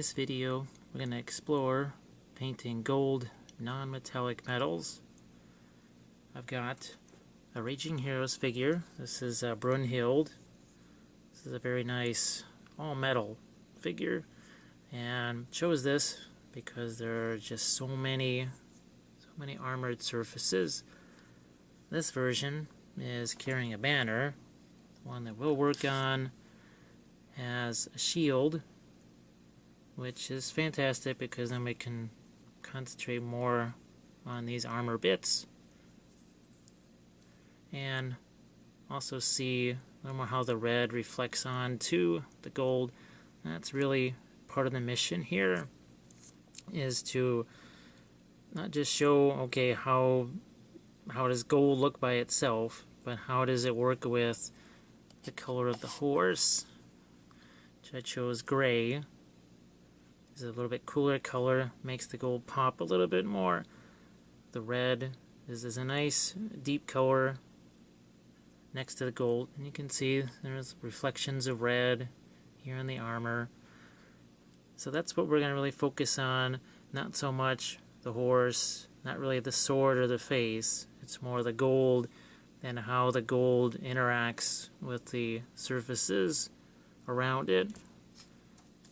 In this video, we're going to explore painting gold non-metallic metals. I've got a Raging Heroes figure. This is Brunhild. This is a very nice all-metal figure, and chose this because there are just so many armored surfaces. This version is carrying a banner. The one that we'll work on has a shield, which is fantastic because then we can concentrate more on these armor bits and also see a little more how the red reflects onto the gold. That's really part of the mission here, is to not just show, okay, how does gold look by itself, but how does it work with the color of the horse, which I chose gray. It's a little bit cooler color, makes the gold pop a little bit more. The red is a nice deep color next to the gold, and you can see there's reflections of red here in the armor. So that's what we're going to really focus on, not so much the horse, not really the sword or the face. It's more the gold and how the gold interacts with the surfaces around it.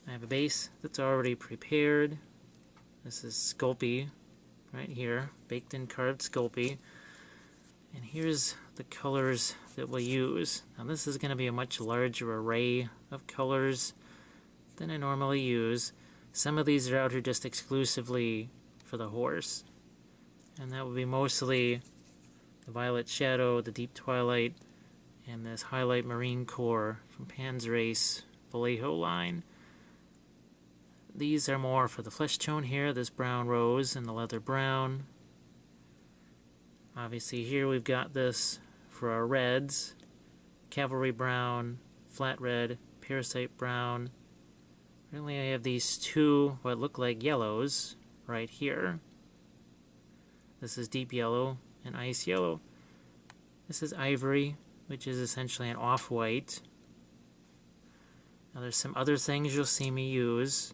I have a base that's already prepared. This is Sculpey right here, baked in carved Sculpey. And here's the colors that we'll use. Now this is going to be a much larger array of colors than I normally use. Some of these are out here just exclusively for the horse, and that will be mostly the Violet Shadow, the Deep Twilight, and this Highlight Marine Core from Pan's Race Vallejo line. These are more for the flesh tone here, this brown rose and the leather brown. Obviously here we've got this for our reds, cavalry brown, flat red, parasite brown. Really I have these two what look like yellows right here. This is deep yellow and ice yellow. This is ivory, which is essentially an off-white. Now there's some other things you'll see me use.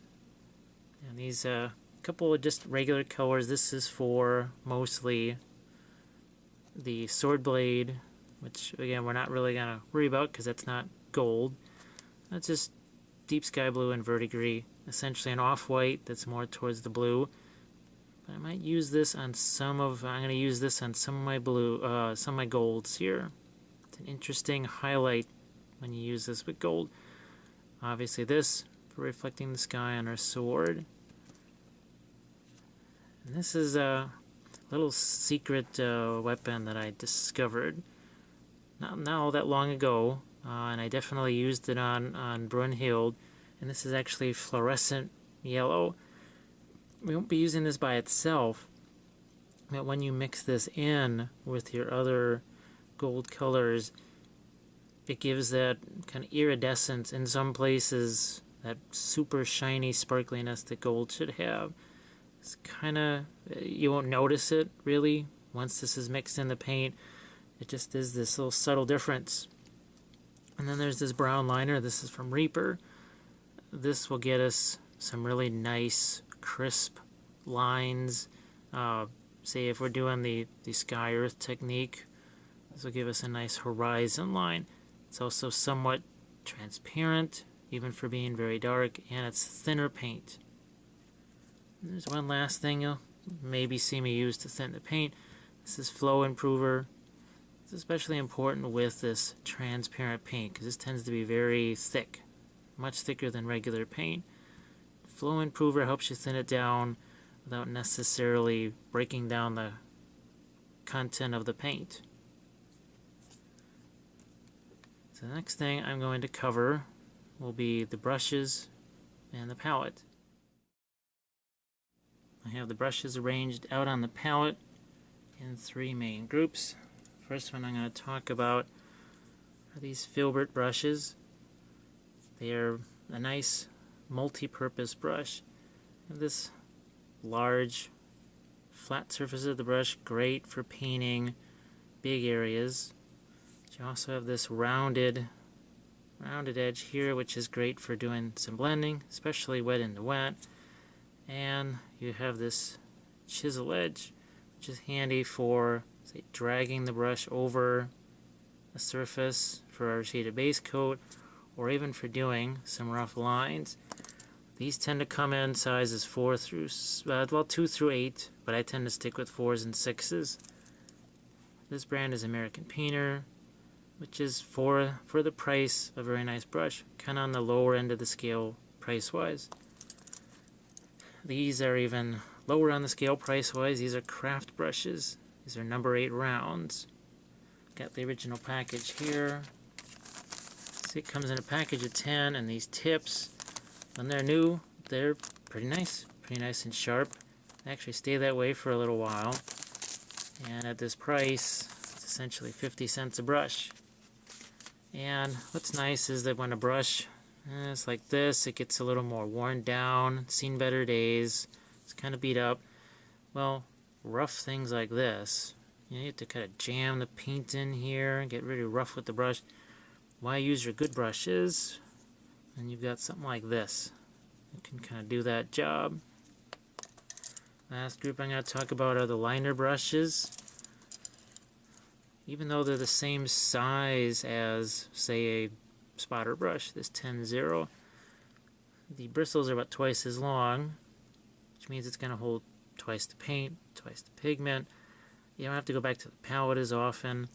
And these couple of just regular colors. This is for mostly the sword blade, which again we're not really going to worry about because that's not gold. That's just deep sky blue and verdigris, essentially an off-white that's more towards the blue. But I might use this on I'm going to use this on some of my blue, some of my golds here. It's an interesting highlight when you use this with gold. Obviously this for reflecting the sky on our sword. And this is a little secret weapon that I discovered not all that long ago, and I definitely used it on Brunhild, and this is actually fluorescent yellow. We won't be using this by itself, but when you mix this in with your other gold colors, it gives that kind of iridescence in some places, that super shiny sparkliness that gold should have. It's kind of, you won't notice it really once this is mixed in the paint. It just is this little subtle difference. And then there's this brown liner. This is from Reaper. This will get us some really nice crisp lines. Say if we're doing the sky earth technique, this will give us a nice horizon line. It's also somewhat transparent, even for being very dark, and it's thinner paint. And there's one last thing you'll maybe see me use to thin the paint. This is Flow Improver. It's especially important with this transparent paint because this tends to be very thick, much thicker than regular paint. Flow Improver helps you thin it down without necessarily breaking down the content of the paint. So the next thing I'm going to cover will be the brushes and the palette. I have the brushes arranged out on the palette in three main groups. First one I'm going to talk about are these filbert brushes. They are a nice multi-purpose brush. This large flat surface of the brush, great for painting big areas. But you also have this rounded rounded edge here, which is great for doing some blending, especially wet into wet. And you have this chisel edge, which is handy for, say, dragging the brush over a surface for our shaded base coat, or even for doing some rough lines. These tend to come in sizes 2 through 8, but I tend to stick with 4s and 6s. This brand is American Painter, which is for the price a very nice brush, kind of on the lower end of the scale price-wise. These are even lower on the scale price-wise. These are craft brushes. These are number 8 rounds. Got the original package here. See, it comes in a package of 10, and these tips, when they're new, they're pretty nice and sharp. They actually stay that way for a little while. And at this price, it's essentially 50 cents a brush. And what's nice is that when a brush is like this, it gets a little more worn down, seen better days, it's kind of beat up. Well, rough things like this, you have to kind of jam the paint in here and get really rough with the brush. Why use your good brushes? And you've got something like this. You can kind of do that job. Last group I'm going to talk about are the liner brushes. Even though they're the same size as, say, a spotter brush, this 10-0, the bristles are about twice as long, which means it's going to hold twice the paint, twice the pigment. You don't have to go back to the palette as often.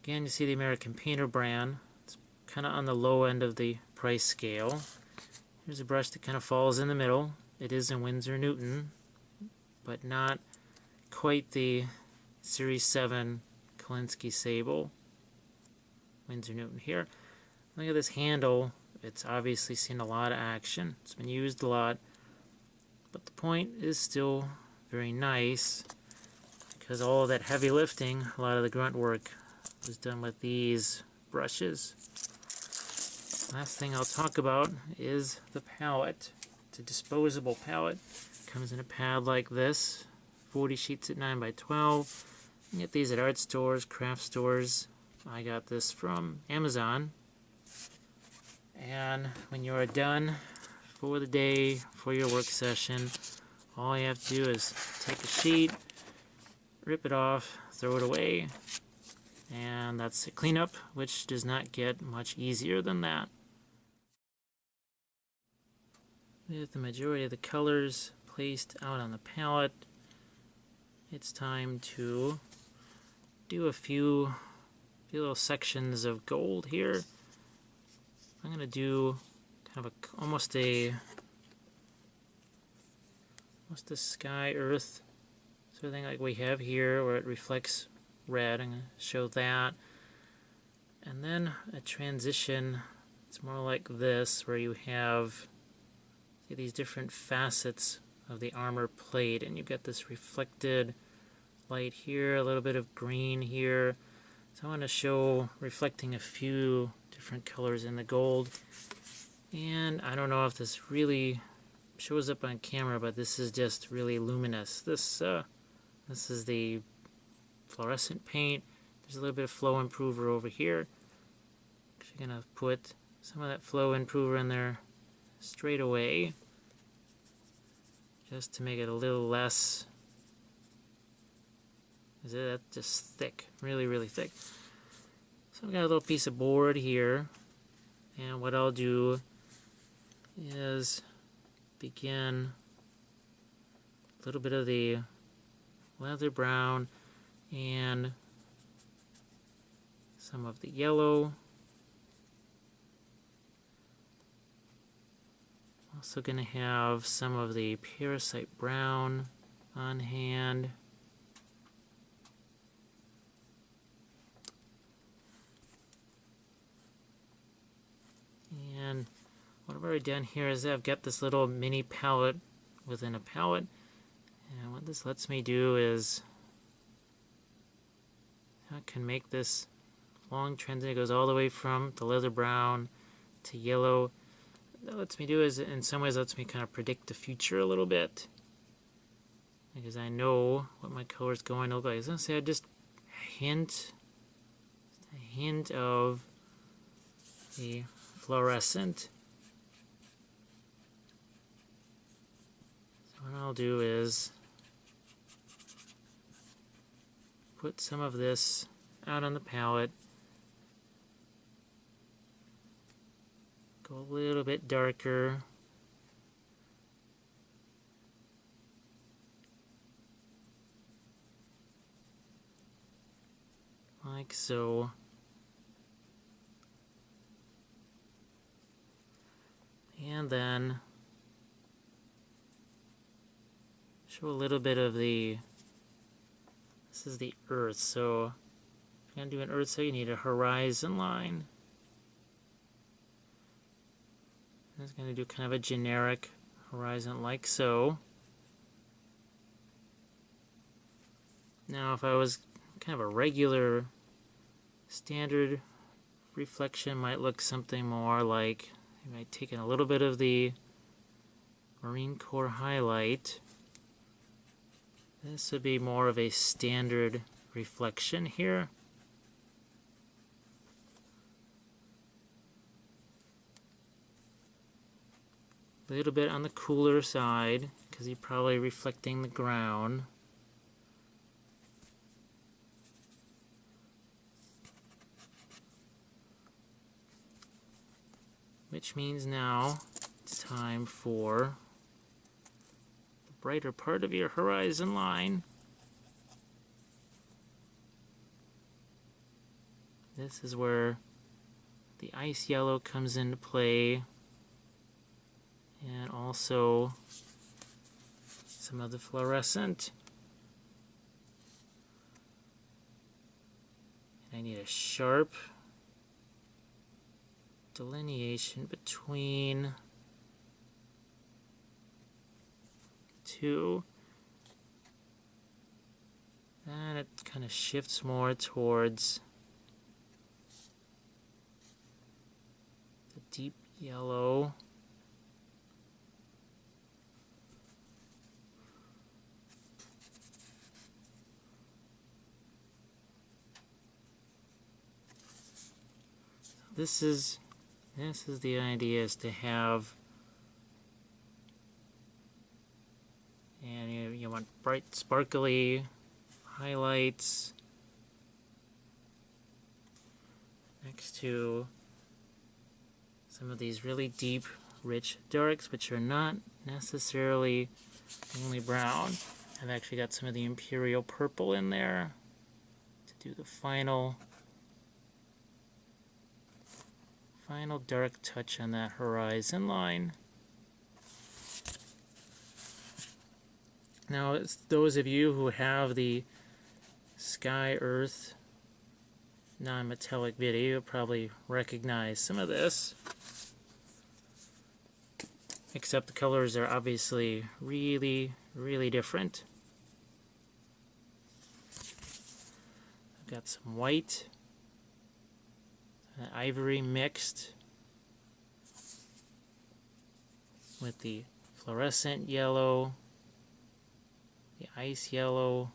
Again, you see the American Painter brand. It's kind of on the low end of the price scale. Here's a brush that kind of falls in the middle. It is in Winsor Newton, but not quite the Series 7 Kolinsky Sable. Winsor Newton here. Look at this handle. It's obviously seen a lot of action. It's been used a lot, but the point is still very nice because all of that heavy lifting, a lot of the grunt work, was done with these brushes. Last thing I'll talk about is the palette. It's a disposable palette. Comes in a pad like this, 40 sheets at 9 by 12. You get these at art stores, craft stores. I got this from Amazon. And when you are done for the day, for your work session, all you have to do is take a sheet, rip it off, throw it away, and that's a cleanup, which does not get much easier than that. With the majority of the colors placed out on the palette, it's time to do a few little sections of gold here. I'm going to do kind of almost a sky earth sort of thing like we have here where it reflects red. I'm going to show that. And then a transition, it's more like this, where you have these different facets of the armor plate, and you've got this reflected light here, a little bit of green here. So I want to show reflecting a few different colors in the gold. And I don't know if this really shows up on camera, but this is just really luminous. This is the fluorescent paint. There's a little bit of flow improver over here. Actually going to put some of that flow improver in there straight away, just to make it a little less. That's just thick, really thick. So I've got a little piece of board here, and what I'll do is begin a little bit of the leather brown and some of the yellow. Also going to have some of the parasite brown on hand. And what I've already done here is I've got this little mini palette within a palette. And what this lets me do is I can make this long transition. It goes all the way from the leather brown to yellow. That lets me do is, in some ways, lets me kind of predict the future a little bit, because I know what my color is going to look like. So say I just a hint of the fluorescent. So what I'll do is put some of this out on the palette. Go a little bit darker. Like so. And then show a little bit of the, this is the earth, so if you're going to do an earth, so you need a horizon line. It's going to do kind of a generic horizon like so. Now if I was kind of a regular standard reflection, might look something more like, I might take in a little bit of the Marine Corps highlight. This would be more of a standard reflection here. A little bit on the cooler side, because you're probably reflecting the ground. Which means now it's time for the brighter part of your horizon line. This is where the ice yellow comes into play, and also some of the fluorescent. And I need a sharp delineation between two. And it kind of shifts more towards the deep yellow. This is the idea, is to have, and you want bright, sparkly highlights next to some of these really deep, rich darks, which are not necessarily only brown. I've actually got some of the imperial purple in there to do the final dark touch on that horizon line. Now, it's those of you who have the Sky Earth non-metallic video probably recognize some of this, except the colors are obviously really, really different. I've got some white, ivory mixed with the fluorescent yellow, the ice yellow,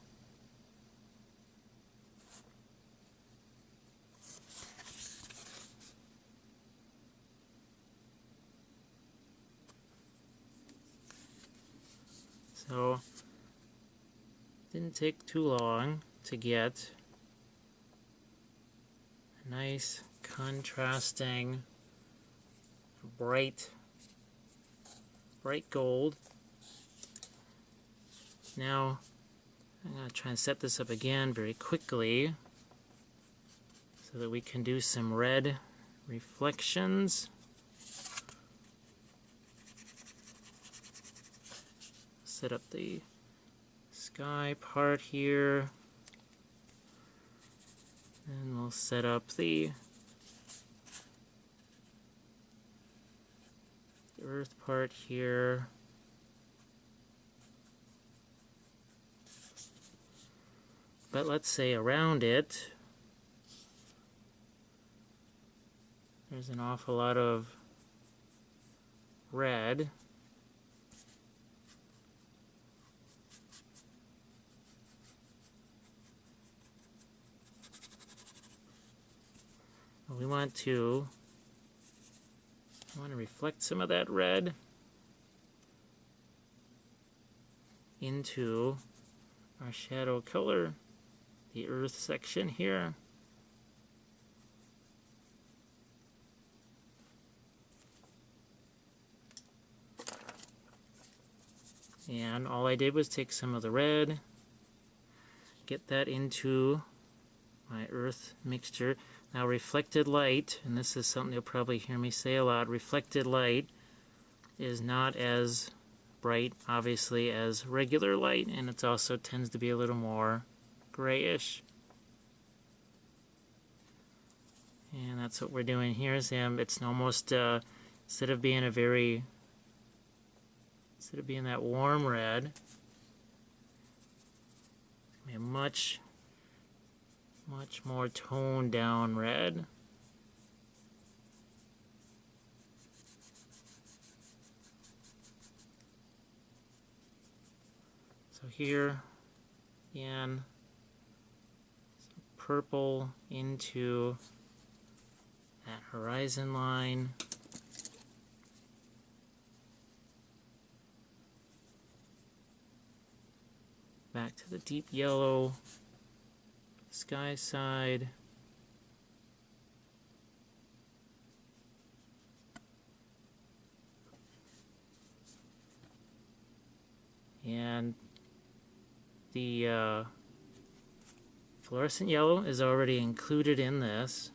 so didn't take too long to get a nice contrasting bright gold. Now I'm going to try and set this up again very quickly so that we can do some red reflections. Set up the sky part here, and we'll set up the earth part here. But let's say around it, there's an awful lot of red. We want to I want to reflect some of that red into our shadow color, the earth section here. And all I did was take some of the red, get that into my earth mixture. Now reflected light, and this is something you'll probably hear me say a lot, reflected light is not as bright, obviously, as regular light, and it also tends to be a little more grayish. And that's what we're doing here. It's almost, instead of being that warm red, it's going to be a much more toned down red. So here, again, some purple into that horizon line. Back to the deep yellow sky side. And the fluorescent yellow is already included in this.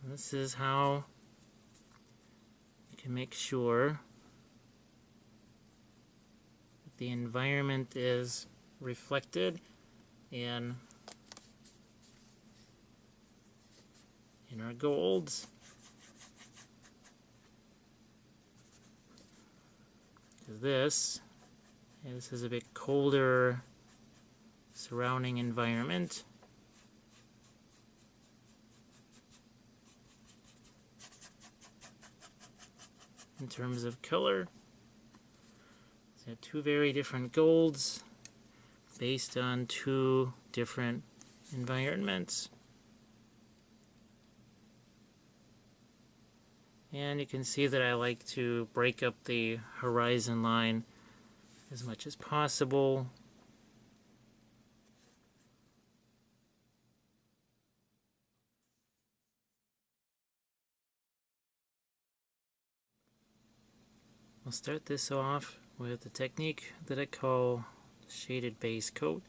And this is how you can make sure that the environment is reflected in our golds. This is a bit colder surrounding environment. In terms of color, so two very different golds based on two different environments. And you can see that I like to break up the horizon line as much as possible. I'll start this off with the technique that I call shaded base coat.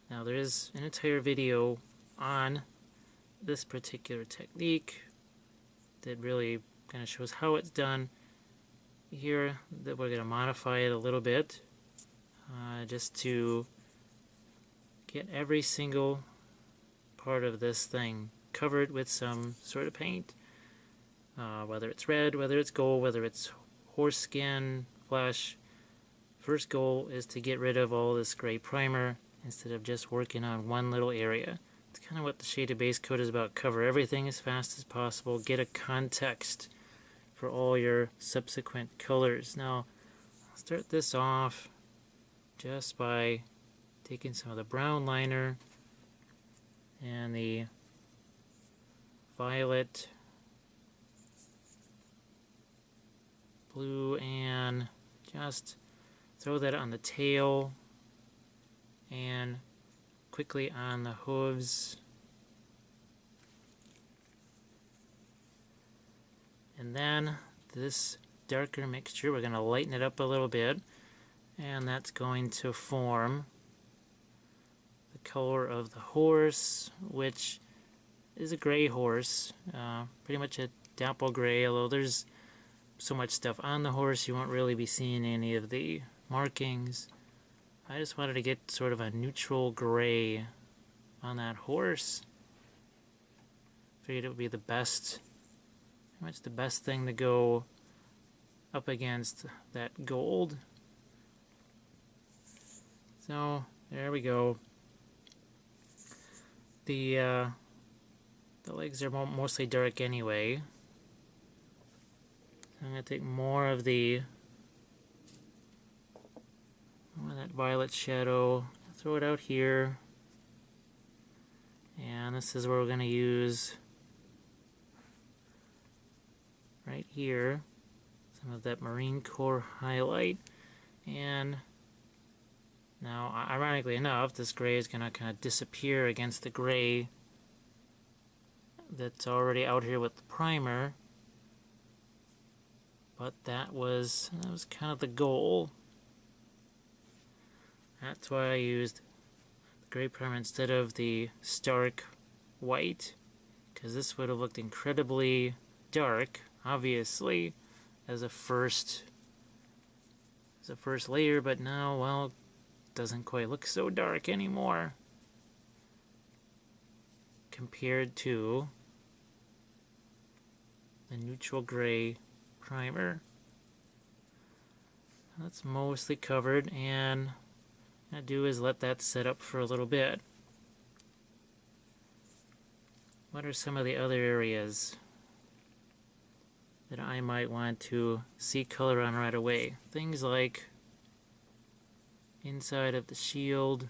Now there is an entire video on this particular technique that really kind of shows how it's done. Here that we're going to modify it a little bit just to get every single part of this thing covered with some sort of paint, whether it's red, whether it's gold, whether it's horse skin, flesh. First goal is to get rid of all this gray primer instead of just working on one little area. It's kind of what the shaded base coat is about. Cover everything as fast as possible. Get a context for all your subsequent colors. Now, I'll start this off just by taking some of the brown liner and the violet, blue, and just throw that on the tail and quickly on the hooves. And then this darker mixture, we're going to lighten it up a little bit, and that's going to form the color of the horse, which is a gray horse, pretty much a dapple gray, although there's so much stuff on the horse you won't really be seeing any of the markings. I just wanted to get sort of a neutral gray on that horse. Figured it would be the best, pretty much the best thing to go up against that gold. So there we go. The legs are mostly dark anyway. I'm going to take more of that violet shadow, throw it out here. And this is where we're going to use right here some of that Marine Corps highlight. And now, ironically enough, this gray is going to kind of disappear against the gray that's already out here with the primer. But that was kind of the goal. That's why I used the gray primer instead of the stark white, because this would have looked incredibly dark, obviously, as a first layer, but now, well, it doesn't quite look so dark anymore compared to the neutral gray primer. That's mostly covered, and what I do is let that set up for a little bit. What are some of the other areas that I might want to see color on right away? Things like inside of the shield.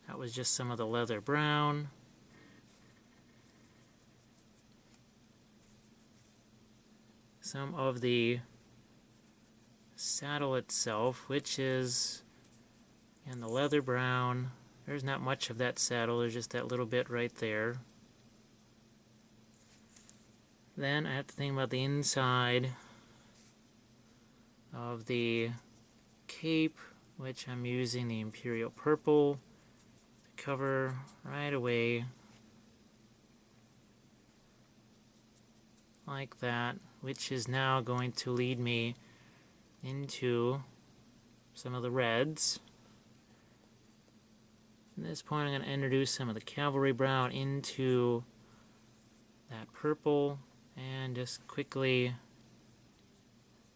That was just some of the leather brown. Some of the saddle itself, which is in the leather brown. There's not much of that saddle, there's just that little bit right there. Then I have to think about the inside of the cape, which I'm using the Imperial Purple to cover right away, like that, which is now going to lead me into some of the reds. At this point, I'm going to introduce some of the cavalry brown into that purple and just quickly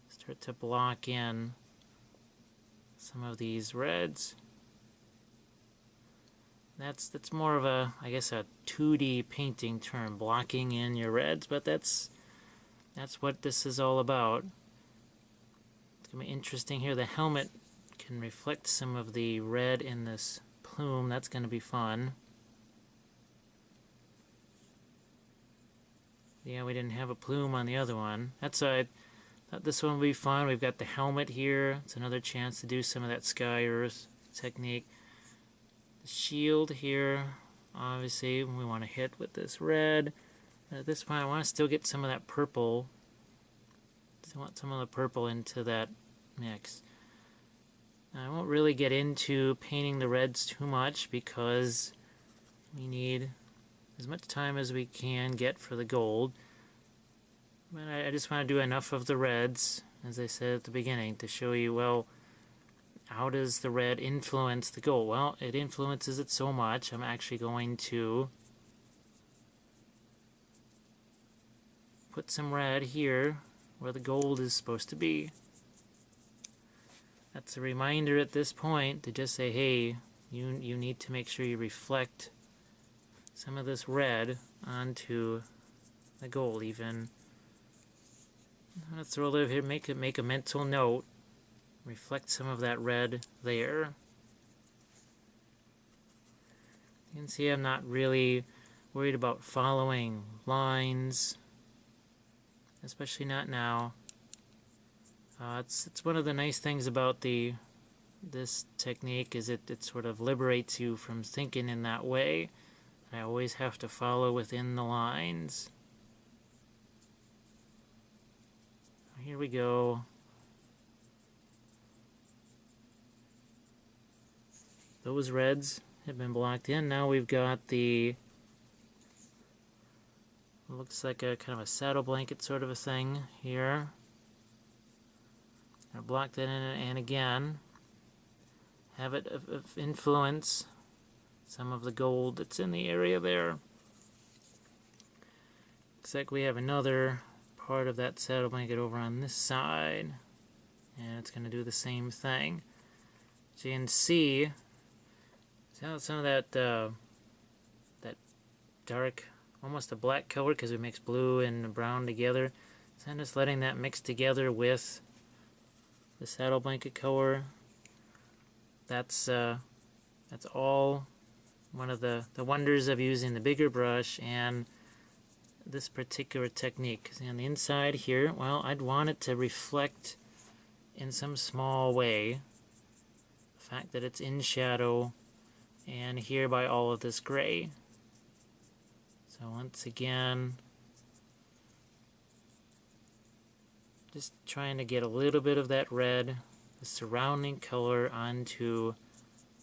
start to block in some of these reds. That's more of a, I guess, a 2D painting term, blocking in your reds, but that's what this is all about. It's going to be interesting here. The helmet can reflect some of the red in this plume. That's going to be fun. Yeah, we didn't have a plume on the other one. That's why I thought this one would be fun. We've got the helmet here. It's another chance to do some of that sky earth technique. The shield here, obviously, we want to hit with this red. At this point, I want to still get some of that purple. Still want some of the purple into that mix. Now, I won't really get into painting the reds too much because we need as much time as we can get for the gold. But I just want to do enough of the reds, as I said at the beginning, to show you, well, how does the red influence the gold? Well, it influences it so much, I'm actually going to put some red here where the gold is supposed to be. That's a reminder at this point to just say, hey, you need to make sure you reflect some of this red onto the gold even. Let's throw a little here, make a mental note. Reflect some of that red there. You can see I'm not really worried about following lines, especially not now. It's one of the nice things about this technique is it sort of liberates you from thinking in that way. I always have to follow within the lines. Here we go. Those reds have been blocked in. Now we've got the, looks like a kind of a saddle blanket sort of a thing here. I block that in, and again, have it influence some of the gold that's in the area there. Looks like we have another part of that saddle blanket over on this side, and it's going to do the same thing. So you can see some of that that dark, almost a black color, because we mix blue and brown together. So I'm just letting that mix together with the saddle blanket color. That's all one of the wonders of using the bigger brush and this particular technique. Because on the inside here, well, I'd want it to reflect in some small way the fact that it's in shadow and here by all of this gray. So once again, just trying to get a little bit of that red, the surrounding color onto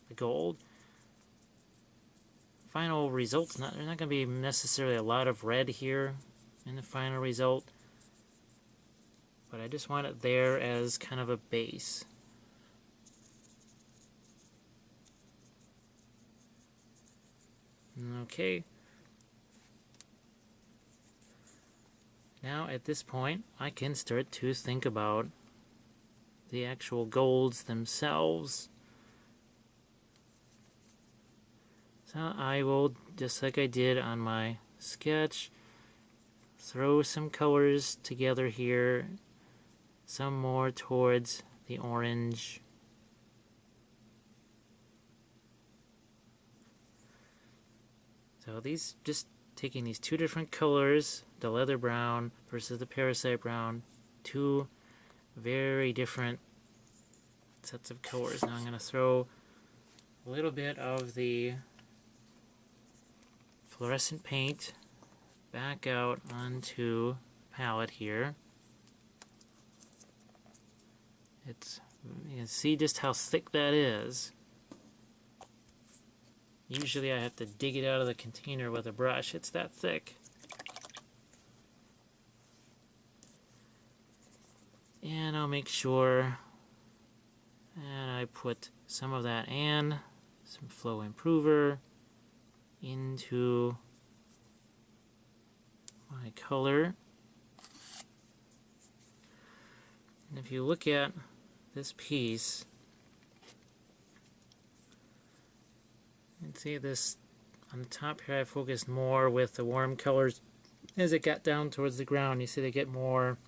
the gold. Final result's there's not going to be necessarily a lot of red here in the final result, but I just want it there as kind of a base. Okay. Now at this point I can start to think about the actual golds themselves. So I will, just like I did on my sketch, throw some colors together here, some more towards the orange. So these, just taking these two different colors, the leather brown versus the parasite brown, two very different sets of colors. Now I'm going to throw a little bit of the fluorescent paint back out onto the palette here. You can see just how thick that is. Usually I have to dig it out of the container with a brush. It's that thick. And I'll make sure and I put some of that and some flow improver into my color. And if you look at this piece, you can see this on the top here I focused more with the warm colors. As it got down towards the ground, you see they get more,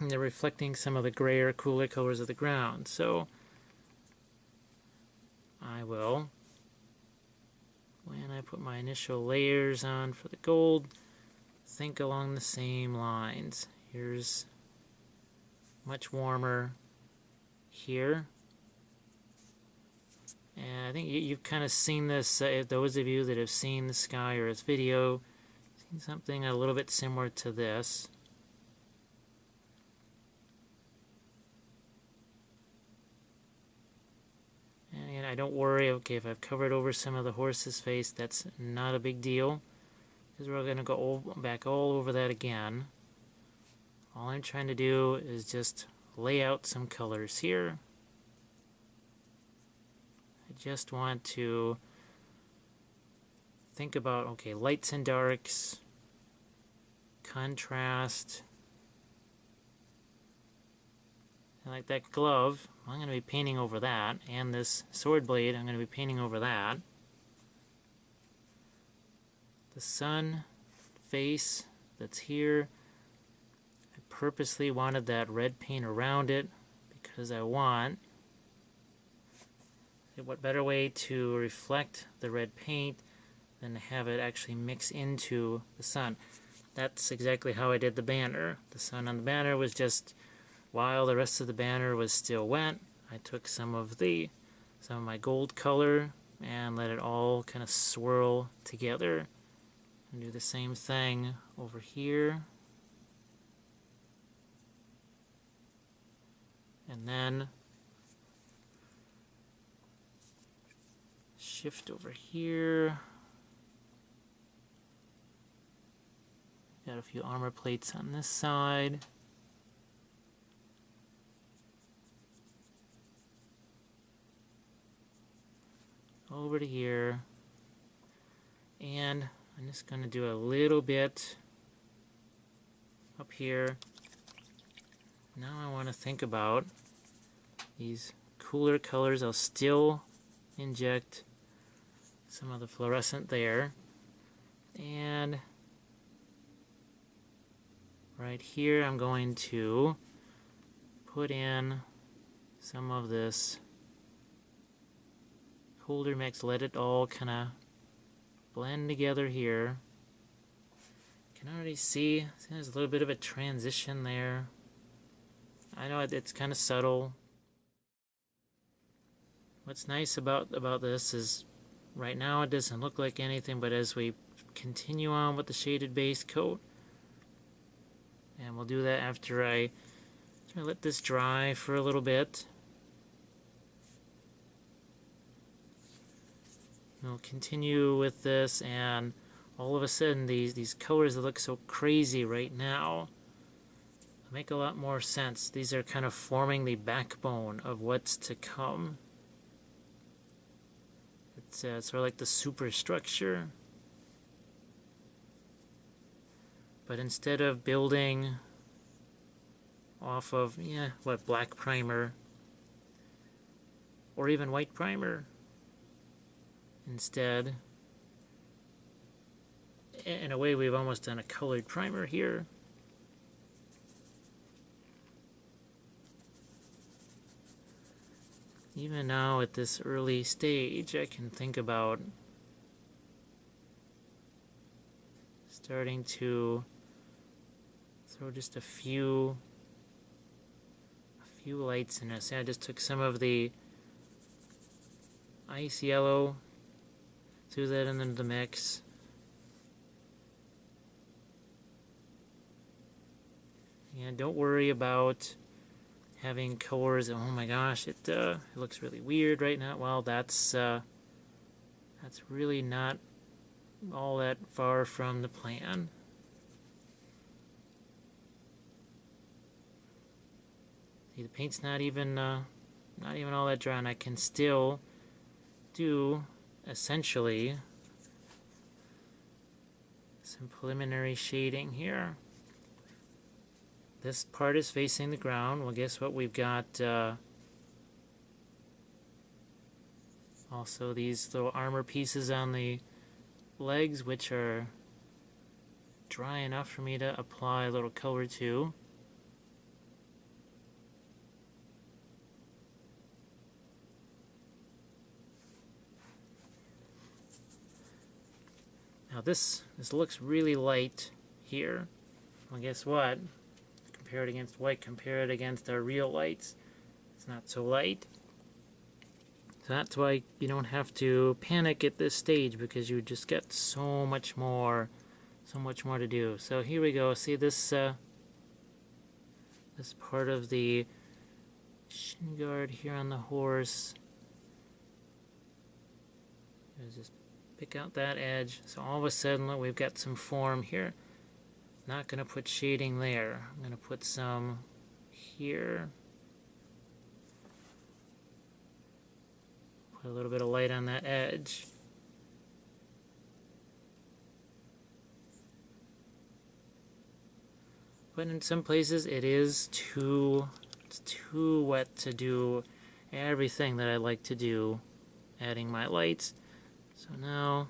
and they're reflecting some of the grayer, cooler colors of the ground. So I will, when I put my initial layers on for the gold, think along the same lines. Here's much warmer here. And I think you've kind of seen this, those of you that have seen the Sky or this video, seen something a little bit similar to this. And I don't worry, okay, if I've covered over some of the horse's face, that's not a big deal, because we're going to go back all over that again. All I'm trying to do is just lay out some colors here. I just want to think about, okay, lights and darks, contrast. And like that glove, I'm going to be painting over that, and this sword blade, I'm going to be painting over that. The sun face that's here, I purposely wanted that red paint around it because I want, what better way to reflect the red paint than to have it actually mix into the sun. That's exactly how I did the banner. The sun on the banner was just, while the rest of the banner was still wet, I took some of my gold color and let it all kind of swirl together. And do the same thing over here. And then shift over here. Got a few armor plates on this side. Over to here. And I'm just going to do a little bit up here. Now I want to think about these cooler colors. I'll still inject some of the fluorescent there. And right here I'm going to put in some of this colder mix, let it all kind of blend together here. You can already see there's a little bit of a transition there. I know it's kind of subtle. What's nice about this is right now it doesn't look like anything, but as we continue on with the shaded base coat, and we'll do that after I let this dry for a little bit. We'll continue with this, and all of a sudden these colors that look so crazy right now make a lot more sense. These are kind of forming the backbone of what's to come. It's sort of like the superstructure. But instead of building off of, black primer or even white primer, instead, in a way, we've almost done a colored primer here. Even now at this early stage, I can think about starting to throw just a few lights in this. I just took some of the ice yellow, threw that into the mix. And don't worry about having colors. Oh my gosh, it looks really weird right now. Well, that's really not all that far from the plan. See, the paint's not even all that dry, and I can still do essentially some preliminary shading here. This part is facing the ground. Well, guess what? We've got also these little armor pieces on the legs, which are dry enough for me to apply a little color to. Now this looks really light here. Well, guess what? Compare it against white, compare it against our real lights. It's not so light. So that's why you don't have to panic at this stage, because you just get so much more to do. So here we go. See this this part of the shin guard here on the horse. Just pick out that edge. So all of a sudden, look, we've got some form here. Not going to put shading there. I'm going to put some here. Put a little bit of light on that edge. But in some places it's too wet to do everything that I like to do, adding my lights. So now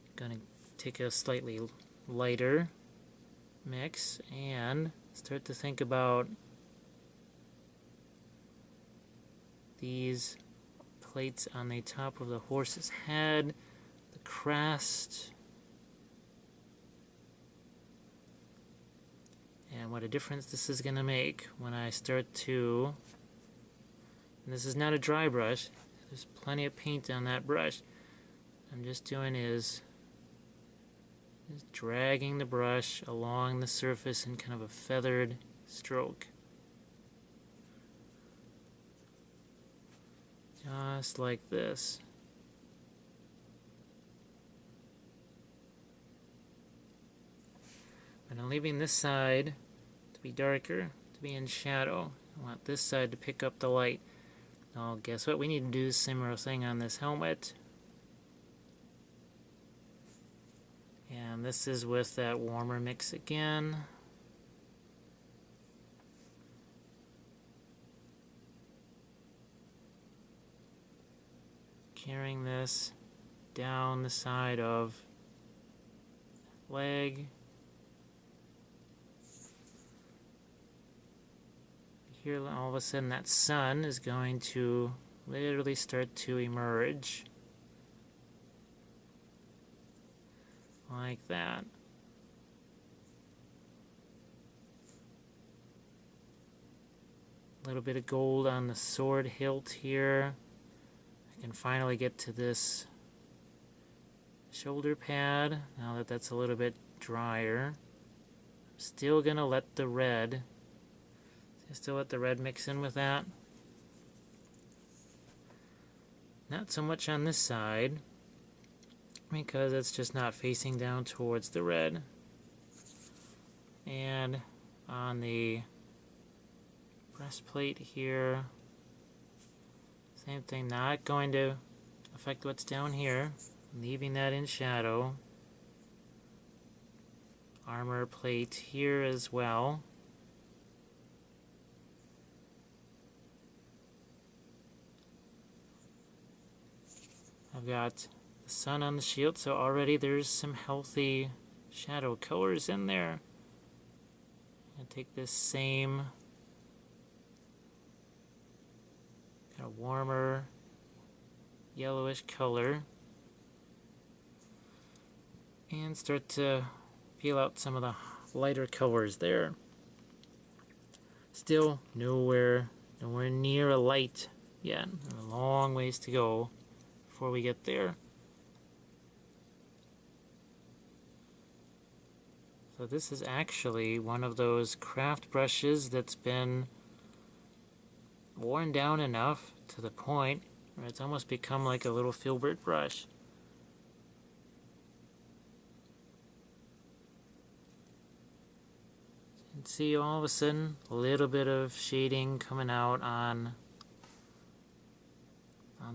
I'm going to take a slightly lighter mix and start to think about these plates on the top of the horse's head, the crest, and what a difference this is going to make when I start to, and this is not a dry brush, there's plenty of paint on that brush. I'm just doing is just dragging the brush along the surface in kind of a feathered stroke. Just like this. And I'm leaving this side to be darker, to be in shadow. I want this side to pick up the light. Now, guess what? We need to do a similar thing on this helmet. And this is with that warmer mix again. Carrying this down the side of leg. here all of a sudden that sun is going to literally start to emerge. Like that. A little bit of gold on the sword hilt here. I can finally get to this shoulder pad now that that's a little bit drier. I'm still gonna let the red mix in with that. Not so much on this side because it's just not facing down towards the red. And on the breastplate here, same thing, not going to affect what's down here, leaving that in shadow. Armor plate here as well. I've got the sun on the shield, so already there's some healthy shadow colors in there. I'm going to take this same kind of warmer yellowish color and start to feel out some of the lighter colors there. Still nowhere near a light yet. A long ways to go before we get there. So this is actually one of those craft brushes that's been worn down enough to the point where it's almost become like a little filbert brush. So you can see all of a sudden a little bit of shading coming out on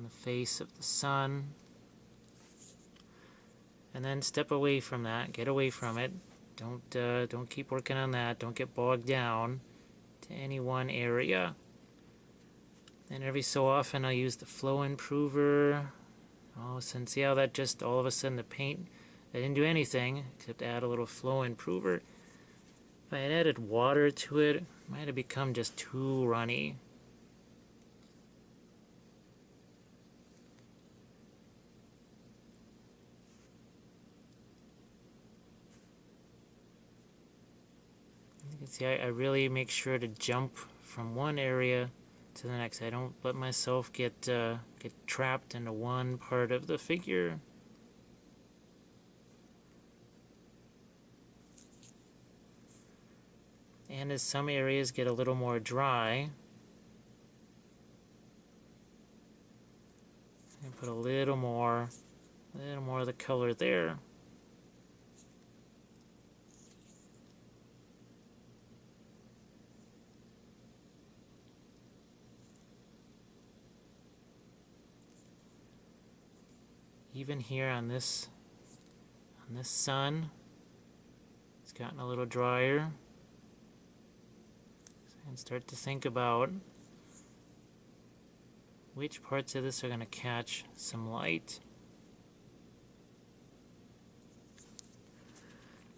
the face of the sun. And then step away from that, get away from it. Don't keep working on that. Don't get bogged down to any one area. And every so often I'll use the flow improver. All of a sudden, see how that just all of a sudden the paint, I didn't do anything except add a little flow improver. If I had added water to it, it might have become just too runny. You can see I really make sure to jump from one area to the next. I don't let myself get trapped into one part of the figure. And as some areas get a little more dry, I put a little more of the color there. Even here on this sun, it's gotten a little drier. So I can start to think about which parts of this are going to catch some light.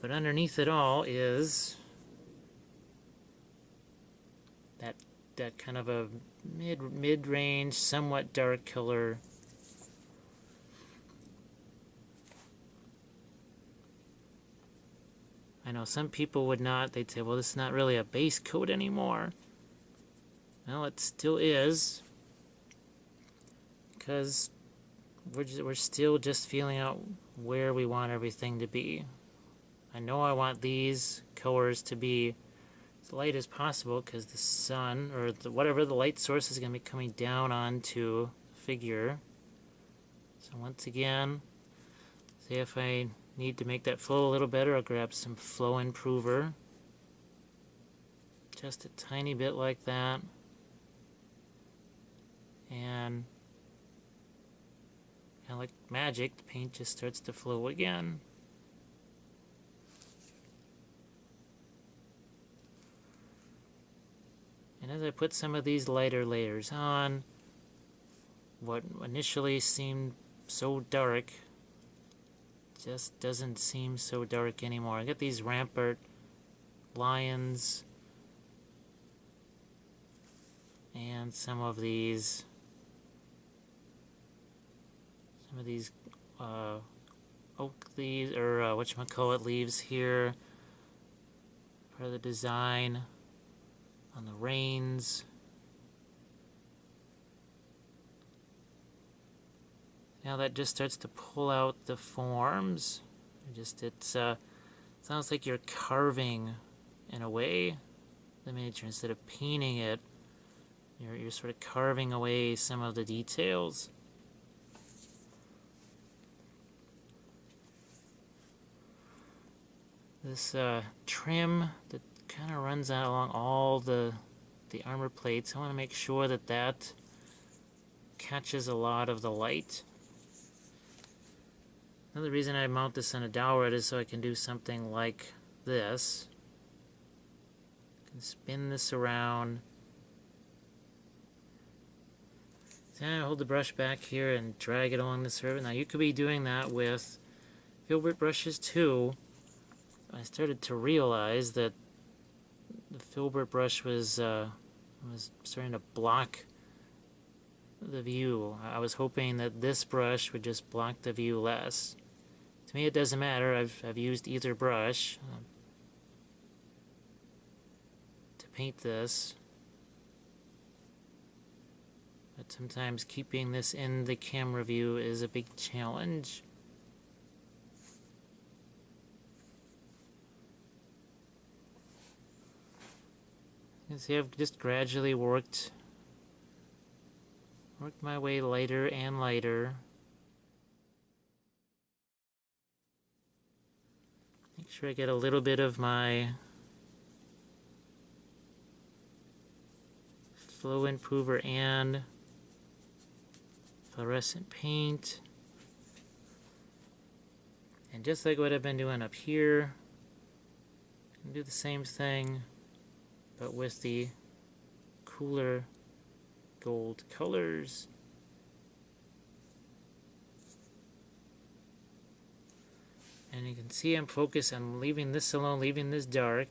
But underneath it all is that kind of a mid-range, somewhat dark color. I know some people would not, they'd say, well, this is not really a base coat anymore. Well, it still is, because we're still just feeling out where we want everything to be. I know I want these colors to be as light as possible because the sun, or whatever the light source is going to be coming down onto the figure. So once again, see if I need to make that flow a little better, I'll grab some flow improver. Just a tiny bit like that. And kind of like magic, the paint just starts to flow again. And as I put some of these lighter layers on, what initially seemed so dark just doesn't seem so dark anymore. I got these rampart lions and some of these oak leaves, or whatchamacallit leaves here, part of the design on the reins. Now that just starts to pull out the forms. It sounds like you're carving, in a way, the miniature. Instead of painting it, you're sort of carving away some of the details. This trim that kind of runs out along all the armor plates, I want to make sure that that catches a lot of the light. Another reason I mount this on a dowel rod is so I can do something like this. I can spin this around. Then I hold the brush back here and drag it along the surface. Now you could be doing that with filbert brushes too. I started to realize that the filbert brush was starting to block the view. I was hoping that this brush would just block the view less. To me, it doesn't matter. I've used either brush to paint this, but sometimes keeping this in the camera view is a big challenge. You can see I've just gradually worked my way lighter and lighter. Make sure I get a little bit of my flow improver and fluorescent paint. And just like what I've been doing up here, I can do the same thing, but with the cooler gold colors. And you can see I'm focused on leaving this alone, leaving this dark,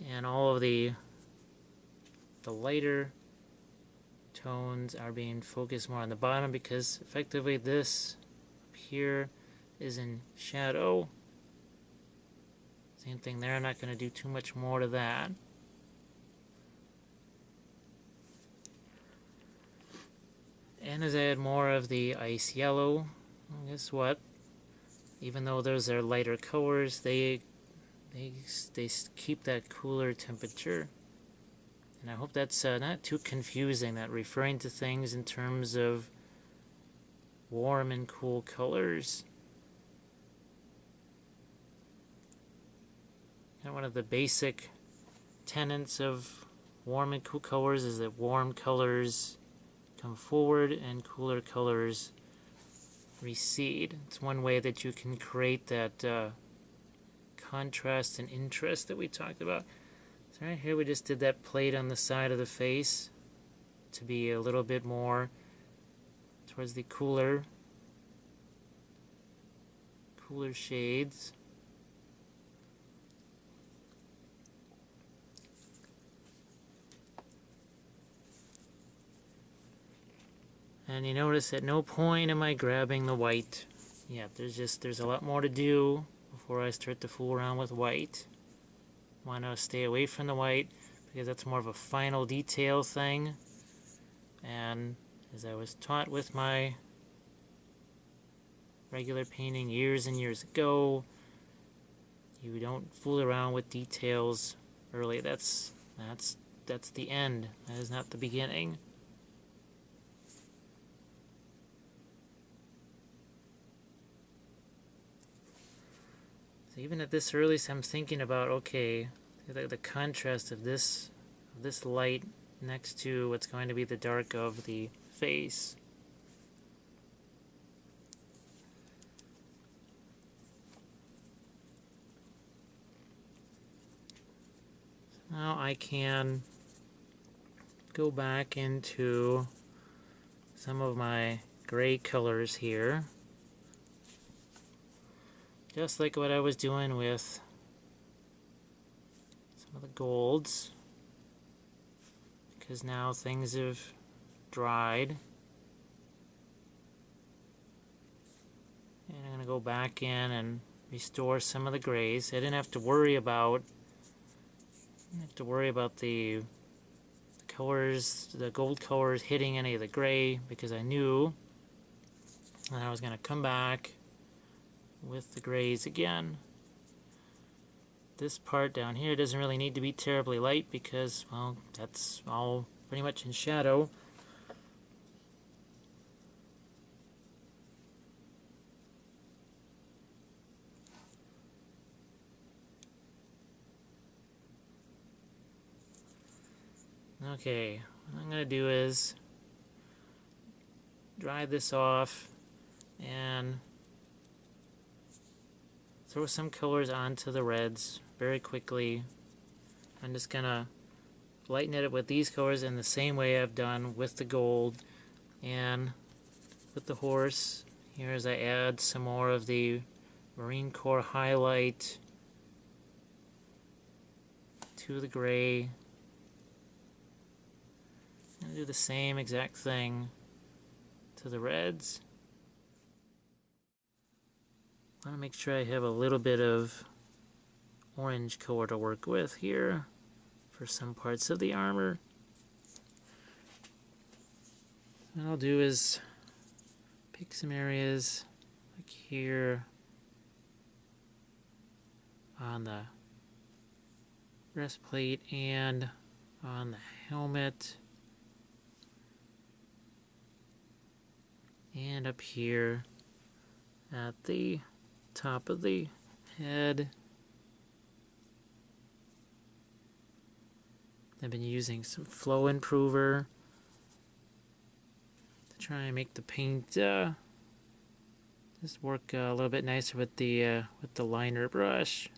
and all of the lighter tones are being focused more on the bottom, because effectively this up here is in shadow. Same thing there, I'm not going to do too much more to that. And as I add more of the ice yellow, well, guess what? Even though those are lighter colors, they keep that cooler temperature. And I hope that's not too confusing, that referring to things in terms of warm and cool colors. And one of the basic tenets of warm and cool colors is that warm colors come forward and cooler colors recede. It's one way that you can create that contrast and interest that we talked about. So right here we just did that plate on the side of the face to be a little bit more towards the cooler shades. And you notice at no point am I grabbing the white. Yeah, there's a lot more to do before I start to fool around with white. Want to stay away from the white because that's more of a final detail thing. And as I was taught with my regular painting years and years ago, you don't fool around with details early. That's the end. That is not the beginning. So even at this earliest, I'm thinking about, okay, the contrast of this light next to what's going to be the dark of the face. So now I can go back into some of my gray colors here. Just like what I was doing with some of the golds. because now things have dried. And I'm going to go back in and restore some of the grays. I didn't have to worry about the colors, the gold colors hitting any of the gray, because I knew that I was going to come back with the grays again. This part down here doesn't really need to be terribly light because, well, that's all pretty much in shadow. Okay, what I'm going to do is dry this off and throw some colors onto the reds very quickly. I'm just going to lighten it up with these colors in the same way I've done with the gold and with the horse. Here as I add some more of the Marine Corps highlight to the gray. I'm going to do the same exact thing to the reds. I want to make sure I have a little bit of orange color to work with here for some parts of the armor. What I'll do is pick some areas like here on the breastplate and on the helmet. And up here at the top of the head. I've been using some flow improver to try and make the paint just work a little bit nicer with the liner brush.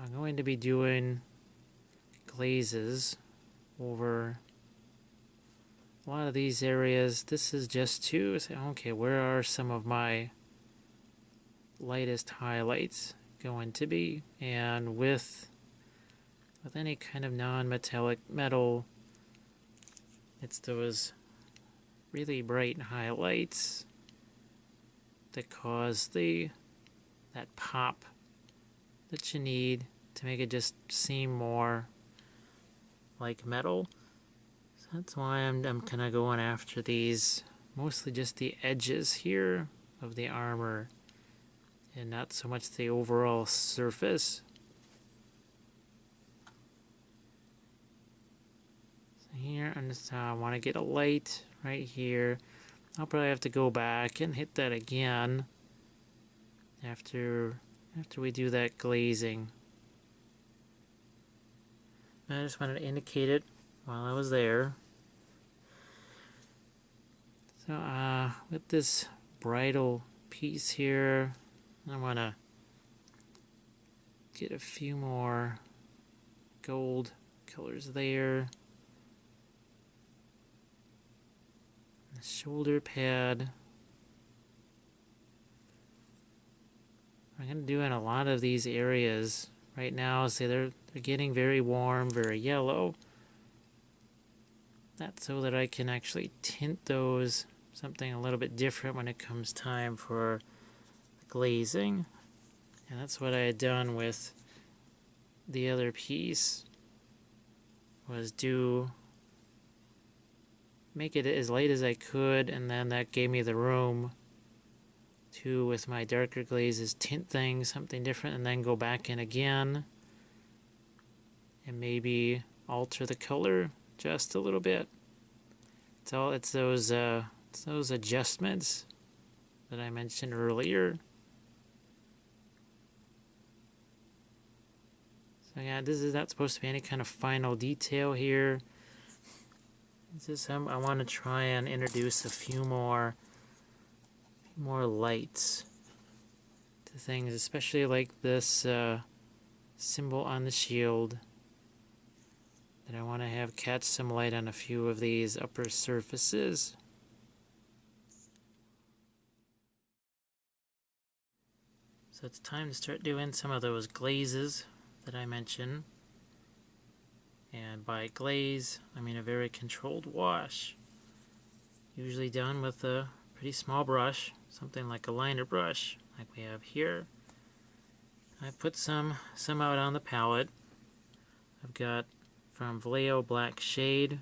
I'm going to be doing glazes over a lot of these areas. This is just to say, okay, where are some of my lightest highlights going to be? And with any kind of non-metallic metal, it's those really bright highlights that cause that pop that you need to make it just seem more like metal. So that's why I'm kind of going after these, mostly just the edges here of the armor and not so much the overall surface. So here I just want to get a light right here. I'll probably have to go back and hit that again after we do that glazing. I just wanted to indicate it while I was there. So with this bridle piece here, I want to get a few more gold colors there. The shoulder pad. I'm going to do in a lot of these areas right now. Say they're getting very warm, very yellow. That's so that I can actually tint those something a little bit different when it comes time for glazing. And that's what I had done with the other piece, was make it as light as I could, and then that gave me the room to, with my darker glazes, tint things something different, and then go back in again and maybe alter the color just a little bit. It's those adjustments that I mentioned earlier. So yeah, this is not supposed to be any kind of final detail here. I want to try and introduce a few more lights to things, especially like this symbol on the shield. That I want to have catch some light on a few of these upper surfaces. So it's time to start doing some of those glazes that I mentioned. And by glaze, I mean a very controlled wash. Usually done with a pretty small brush, something like a liner brush, like we have here. I put some out on the palette. I've got from Vallejo Black Shade,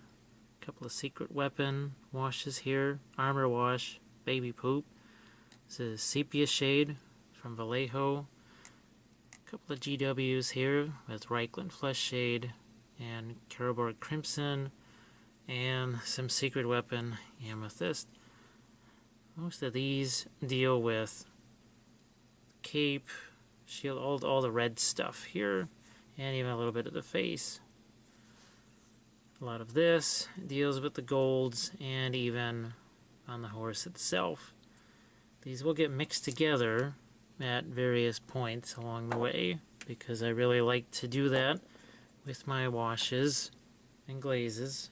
a couple of Secret Weapon washes here, Armor Wash, Baby Poop. This is Sepia Shade from Vallejo. A couple of GWs here with Reichland Flesh Shade and Carroburg Crimson, and some Secret Weapon Amethyst. Most of these deal with cape, shield, all the red stuff here, and even a little bit of the face. A lot of this deals with the golds and even on the horse itself. These will get mixed together at various points along the way because I really like to do that with my washes and glazes.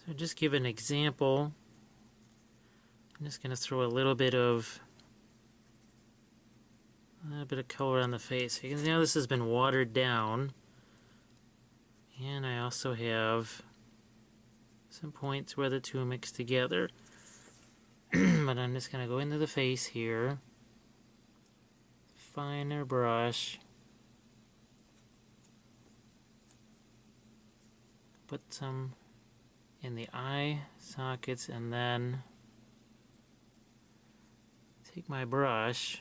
So just give an example. I'm just going to throw a little bit of color on the face. You can see now this has been watered down. And I also have some points where the two mix together. But I'm just going to go into the face here. Finer brush. Put some in the eye sockets and then take my brush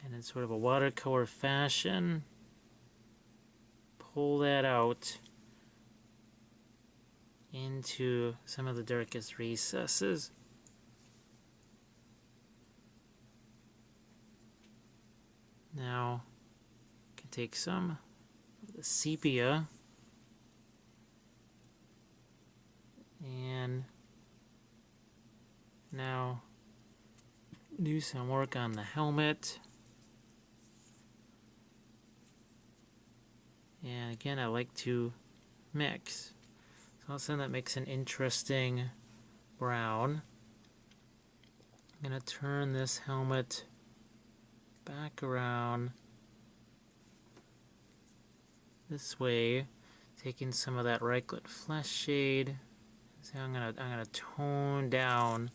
and in sort of a watercolor fashion pull that out into some of the darkest recesses. Now I can take some of the sepia and now do some work on the helmet. And again, I like to mix. So all of a sudden that makes an interesting brown. I'm going to turn this helmet back around this way, taking some of that Reichland Flesh Shade. So I'm gonna tone down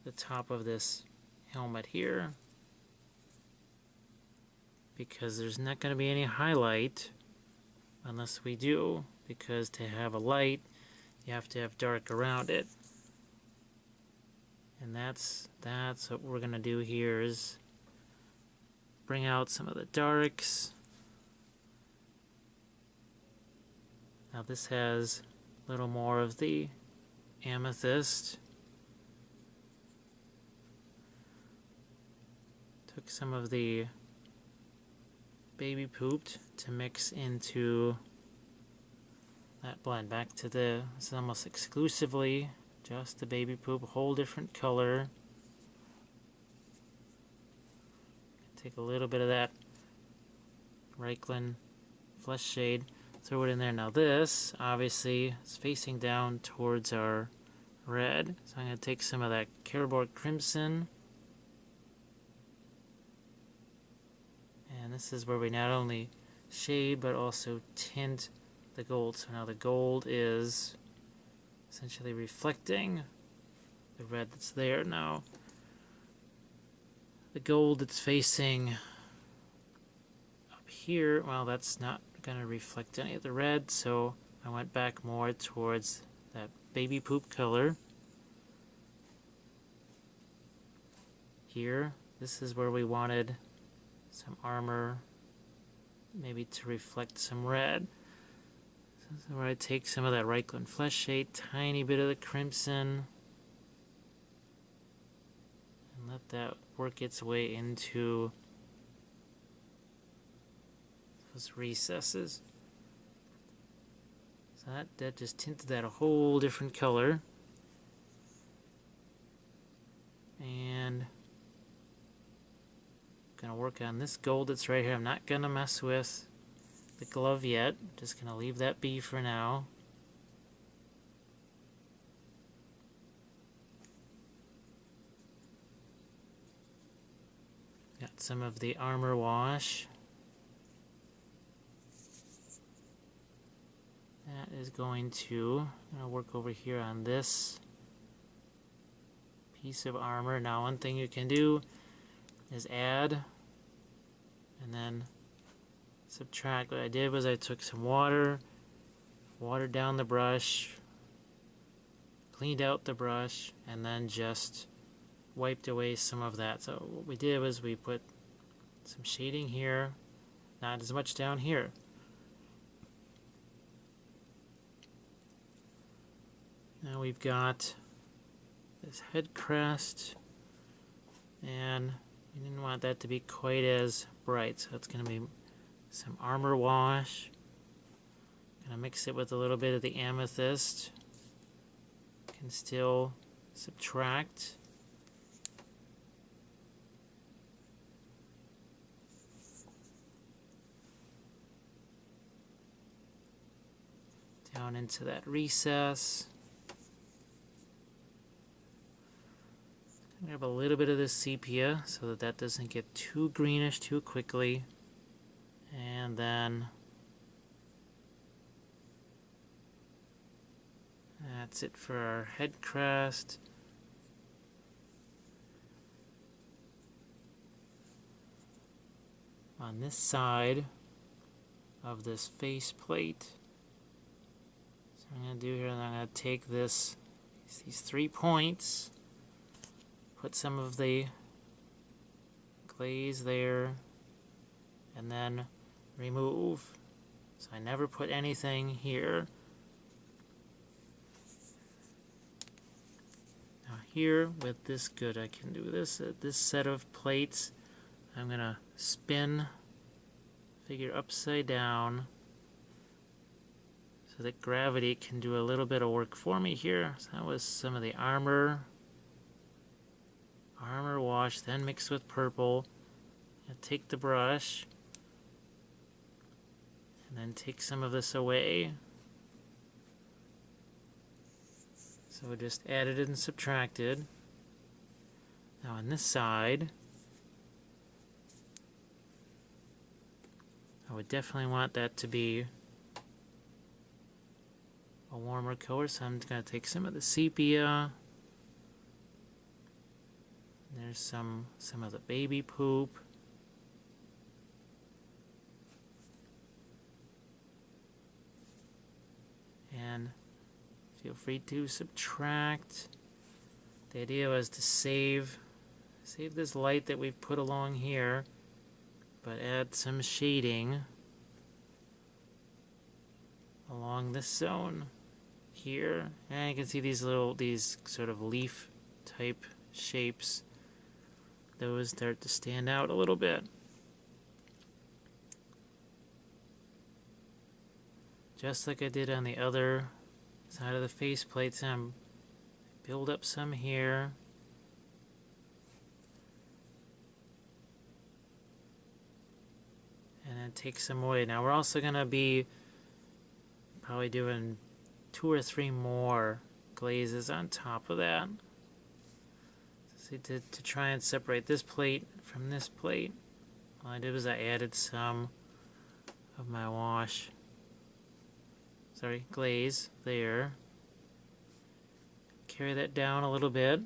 the top of this helmet here, because there's not going to be any highlight unless we do, because to have a light you have to have dark around it, and that's what we're going to do here, is bring out some of the darks. Now this has a little more of the amethyst. Took some of the baby pooped to mix into that blend. Back to this is almost exclusively just the baby poop, a whole different color. Take a little bit of that Reichland Flesh Shade, throw it in there. Now this obviously is facing down towards our red, so I'm going to take some of that Carroburg Crimson. And this is where we not only shade but also tint the gold. So now the gold is essentially reflecting the red that's there. Now the gold that's facing up here, well, that's not going to reflect any of the red, so I went back more towards that baby poop color. Here, this is where we wanted some armor, maybe to reflect some red. So this is where I take some of that Reichland Flesh Shade, tiny bit of the crimson, and let that work its way into those recesses. So that just tinted that a whole different color. And gonna work on this gold that's right here. I'm not gonna mess with the glove yet. Just gonna leave that be for now. Got some of the armor wash. That is going to, I'm going to work over here on this piece of armor. Now one thing you can do is add and then subtract. What I did was I took some water, watered down the brush, cleaned out the brush, and then just wiped away some of that. So what we did was we put some shading here, not as much down here. Now we've got this head crest, and we didn't want that to be quite as bright, so it's going to be some armor wash. Going to mix it with a little bit of the amethyst. Can still subtract. Down into that recess. Grab a little bit of this sepia so that that doesn't get too greenish too quickly. And then that's it for our head crest. On this side of this face plate, so I'm going to do here, and I'm going to take these 3 points, put some of the glaze there, and then remove. So I never put anything here. Now here with this good, I can do this. This set of plates, I'm going to spin figure upside down so that gravity can do a little bit of work for me here. So that was some of the armor wash, then mixed with purple. I'll take the brush and then take some of this away. So just added and subtracted. Now on this side, I would definitely want that to be a warmer color, so I'm going to take some of the sepia. There's some of the baby poop. And feel free to subtract. The idea was to save this light that we've put along here, but add some shading along this zone here. And you can see these sort of leaf type shapes. Those start to stand out a little bit. Just like I did on the other side of the faceplate, so build up some here. And then take some away. Now we're also going to be probably doing 2 or 3 more glazes on top of that. So to try and separate this plate from this plate, all I did was I added some of my glaze there. Carry that down a little bit.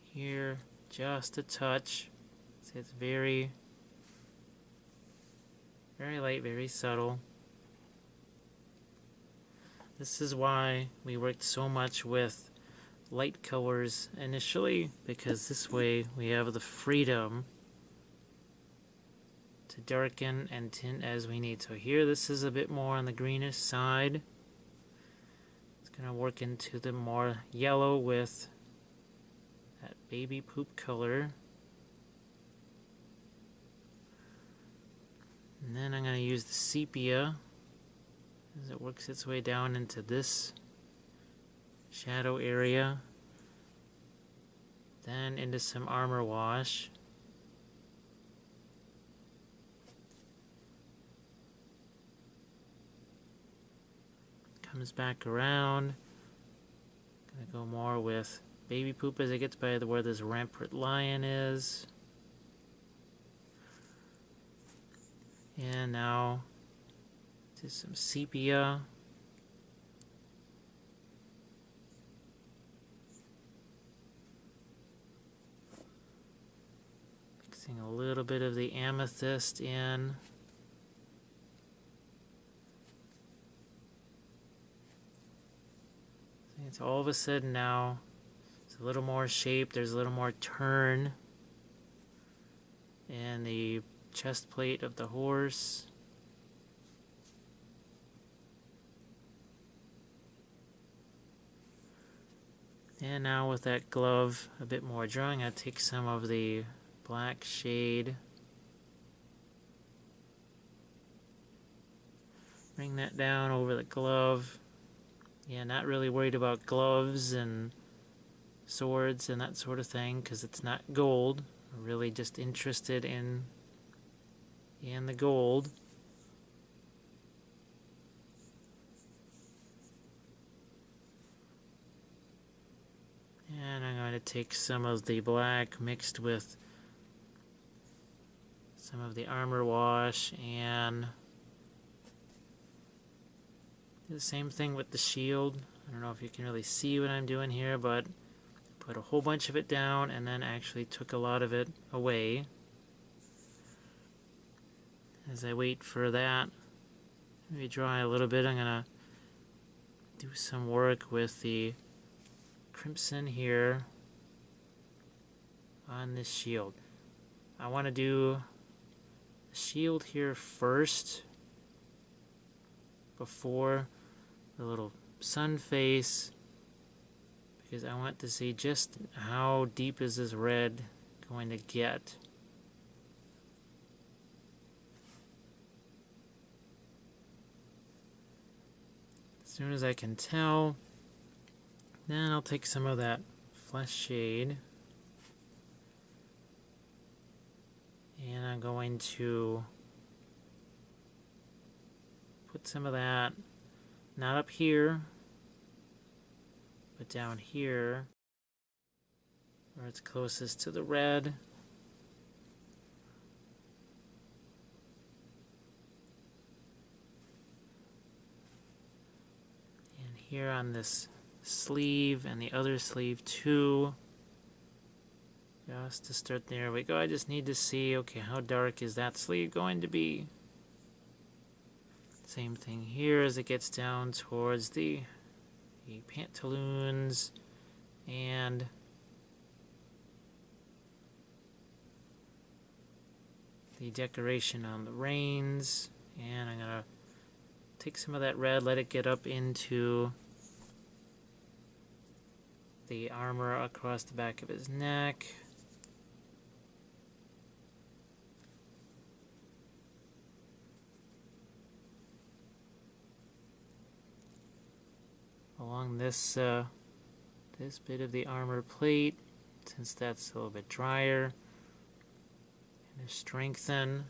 Here, just a touch. See, it's very, very light, very subtle. This is why we worked so much with light colors initially, because this way we have the freedom to darken and tint as we need. So here this is a bit more on the greenish side. It's going to work into the more yellow with that baby poop color. And then I'm going to use the sepia as it works its way down into this shadow area. Then into some armor wash. Comes back around. Gonna go more with baby poop as it gets by where this rampart lion is. And now to some sepia. Mixing a little bit of the amethyst in. It's all of a sudden now, it's a little more shape, there's a little more turn in the chest plate of the horse. And now with that glove a bit more drawing, I take some of the black shade. Bring that down over the glove. Yeah, not really worried about gloves and swords and that sort of thing because it's not gold. I'm really just interested in the gold. And I'm going to take some of the black mixed with some of the armor wash and do the same thing with the shield. I don't know if you can really see what I'm doing here, but put a whole bunch of it down and then actually took a lot of it away. As I wait for that, maybe dry a little bit, I'm going to do some work with the crimson here on this shield. I want to do the shield here first before the little sun face, because I want to see just how deep is this red going to get. As soon as I can tell, then I'll take some of that flesh shade and I'm going to put some of that, not up here, but down here, where it's closest to the red. And here on this sleeve and the other sleeve too. Just to start, there we go. I just need to see, okay, how dark is that sleeve going to be? Same thing here as it gets down towards the pantaloons and the decoration on the reins. And I'm going to take some of that red, let it get up into the armor across the back of his neck. Along this this bit of the armor plate, since that's a little bit drier, and to strengthen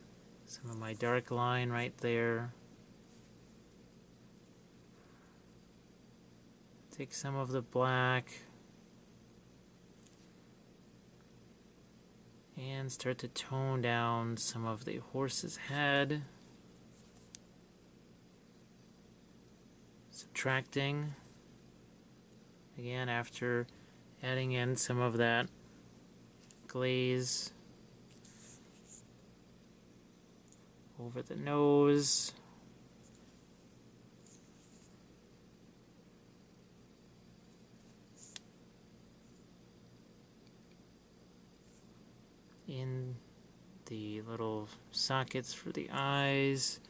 some of my dark line right there. Take some of the black and start to tone down some of the horse's head, subtracting. Again, after adding in some of that glaze over the nose. In the little sockets for the eyes.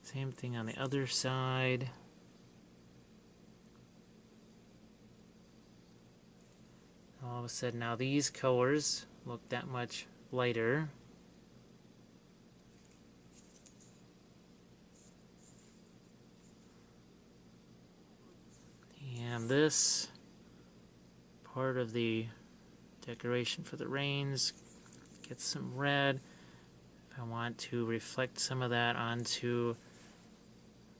Same thing on the other side. All of a sudden now these colors look that much lighter. And this part of the decoration for the reins gets some red. If I want to reflect some of that onto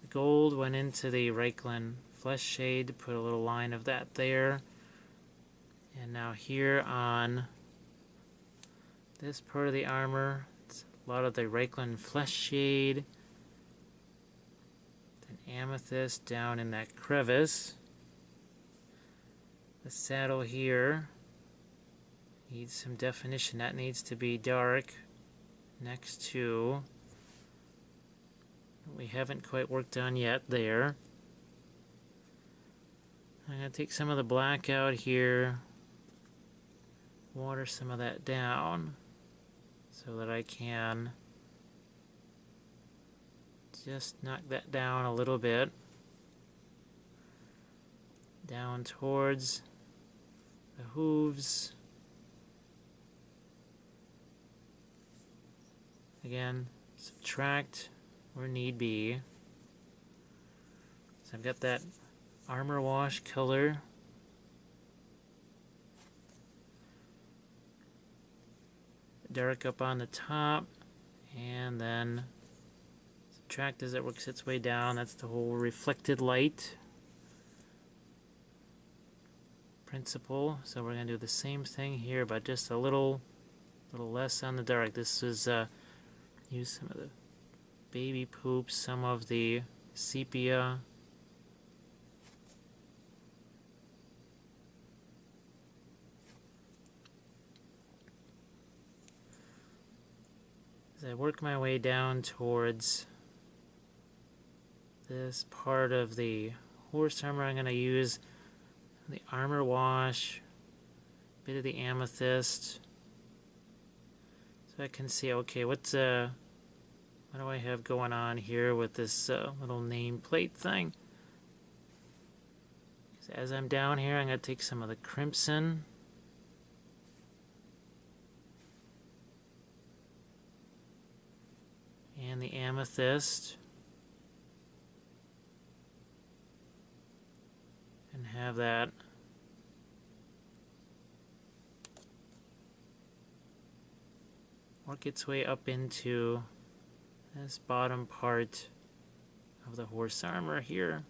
the gold, went into the Reichland flesh shade to put a little line of that there. And now here on this part of the armor, it's a lot of the Reichland flesh shade, an amethyst down in that crevice. The saddle here needs some definition. That needs to be dark next to what we haven't quite worked on yet there. I'm going to take some of the black out here, water some of that down so that I can just knock that down a little bit, down towards the hooves. Again, subtract where need be. So I've got that armor wash color. Dark up on the top, and then subtract as it works its way down. That's the whole reflected light principle. So we're going to do the same thing here, but just a little less on the dark. This is use some of the baby poop, some of the sepia. As I work my way down towards this part of the horse armor, I'm going to use the armor wash, a bit of the amethyst, so I can see, okay, what do I have going on here with this little nameplate thing? As I'm down here, I'm going to take some of the crimson and the amethyst and have that work its way up into this bottom part of the horse armor here.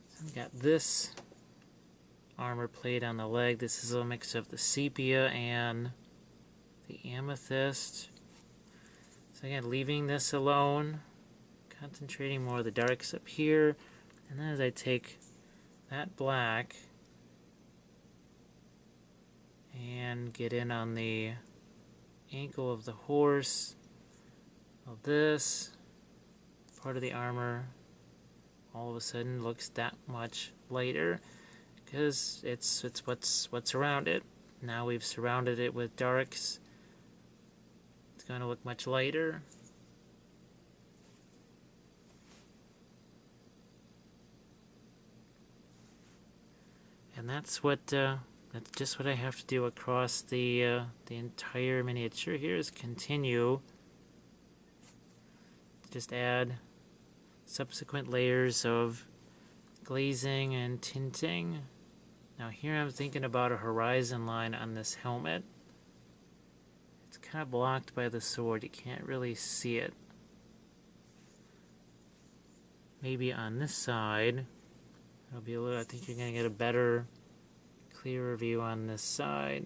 So I've got this armor plate on the leg. This is a mix of the sepia and the amethyst. So again, leaving this alone, concentrating more of the darks up here, and then as I take that black and get in on the ankle of the horse, well, this part of the armor all of a sudden looks that much lighter, because it's what's around it. Now we've surrounded it with darks. It's going to look much lighter. And that's just what I have to do across the entire miniature here, is continue to just add subsequent layers of glazing and tinting. Now here I'm thinking about a horizon line on this helmet. It's kind of blocked by the sword. You can't really see it. Maybe on this side, it'll be a little, I think you're going to get a better, clearer view on this side.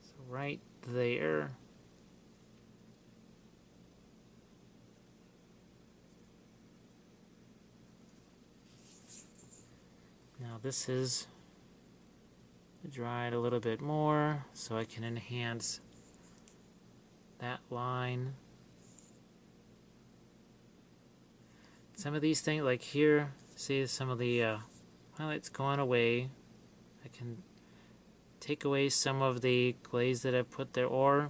So right there. Now this is dried a little bit more so I can enhance that line. Some of these things, like here, see some of the highlights going away. I can take away some of the glaze that I've put there, or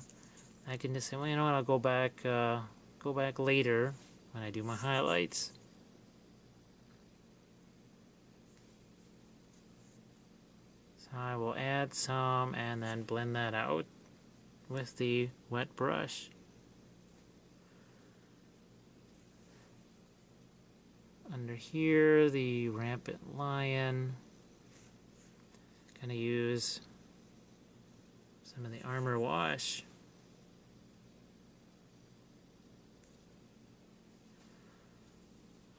I can just say, well, you know what, I'll go back later when I do my highlights. So I will add some and then blend that out with the wet brush. Under here, the rampant lion. Gonna use some of the armor wash.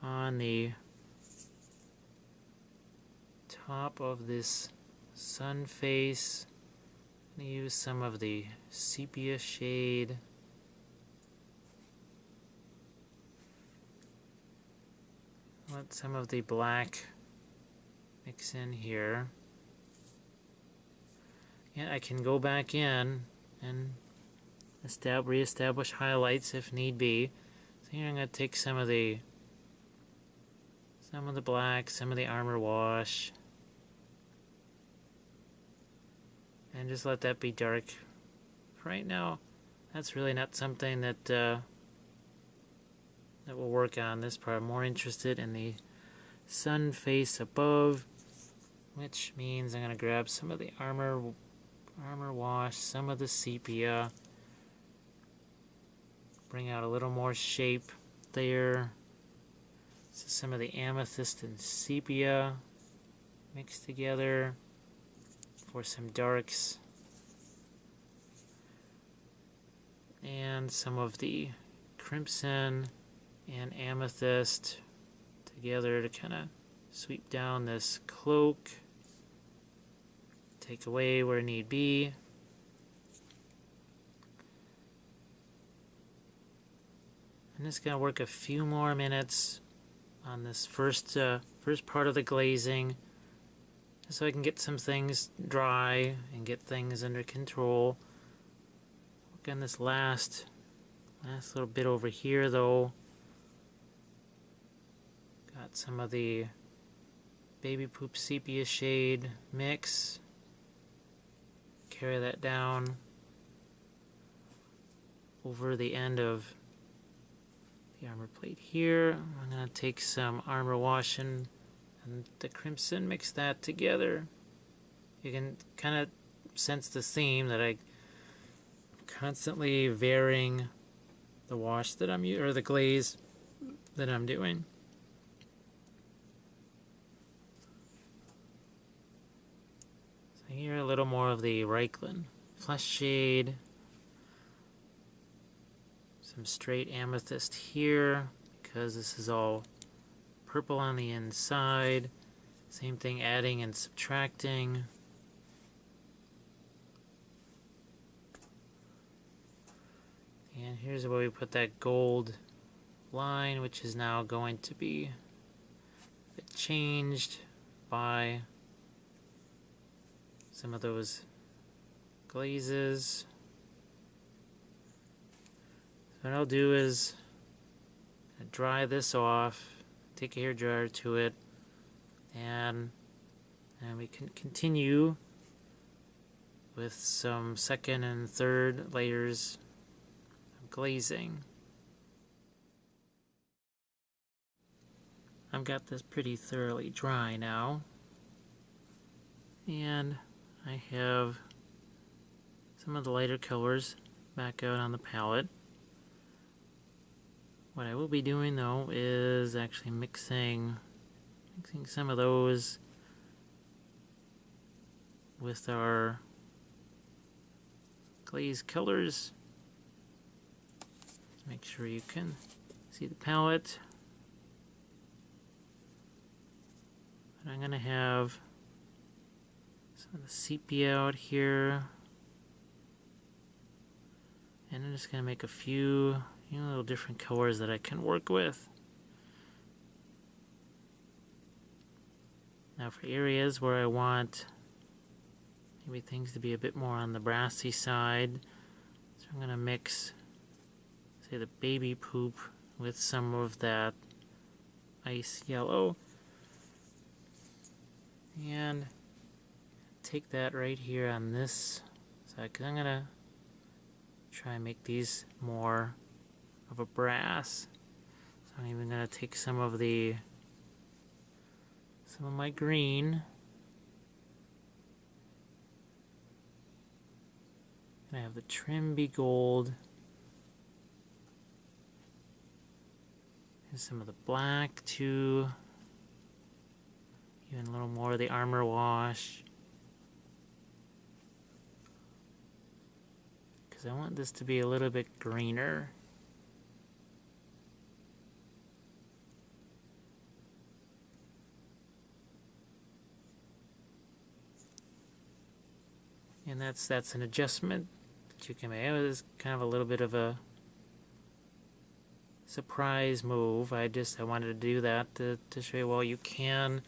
On the top of this sun face. I'm going to use some of the sepia shade. Let some of the black mix in here. Yeah, I can go back in and reestablish highlights if need be. So here I'm going to take some of the black, some of the armor wash, and just let that be dark. Right now, that's really not something that that we'll work on this part. I'm more interested in the sun face above, which means I'm going to grab some of the armor wash, some of the sepia, bring out a little more shape there. So some of the amethyst and sepia mixed together for some darks, and some of the crimson and amethyst together to kind of sweep down this cloak, take away where need be. I'm just going to work a few more minutes on this first part of the glazing, so I can get some things dry and get things under control. Work on this last little bit over here though. Got some of the baby poop sepia shade mix. Carry that down over the end of the armor plate here. I'm going to take some armor wash and the crimson, mix that together. You can kind of sense the theme that I'm constantly varying the wash that I'm using, or the glaze that I'm doing. So here a little more of the Reichland flesh shade. Some straight amethyst here, because this is all purple on the inside. Same thing, adding and subtracting. And here's where we put that gold line, which is now going to be changed by some of those glazes. So what I'll do is dry this off, take a hairdryer to it, and we can continue with some second and third layers of glazing. I've got this pretty thoroughly dry now, and I have some of the lighter colors back out on the palette. What I will be doing though is actually mixing some of those with our glaze colors. Make sure you can see the palette. And I'm going to have some of the sepia out here. And I'm just going to make a few little different colors that I can work with. Now for areas where I want maybe things to be a bit more on the brassy side, so I'm going to mix, say, the baby poop with some of that ice yellow. And take that right here on this side, because I'm going to try and make these more of a brass. So I'm even going to take some of my green. And I have the trim be gold. And some of the black too. Even a little more of the armor wash. Because I want this to be a little bit greener. that's an adjustment that you can make. It was kind of a little bit of a surprise move. I wanted to do that to show you, well, you can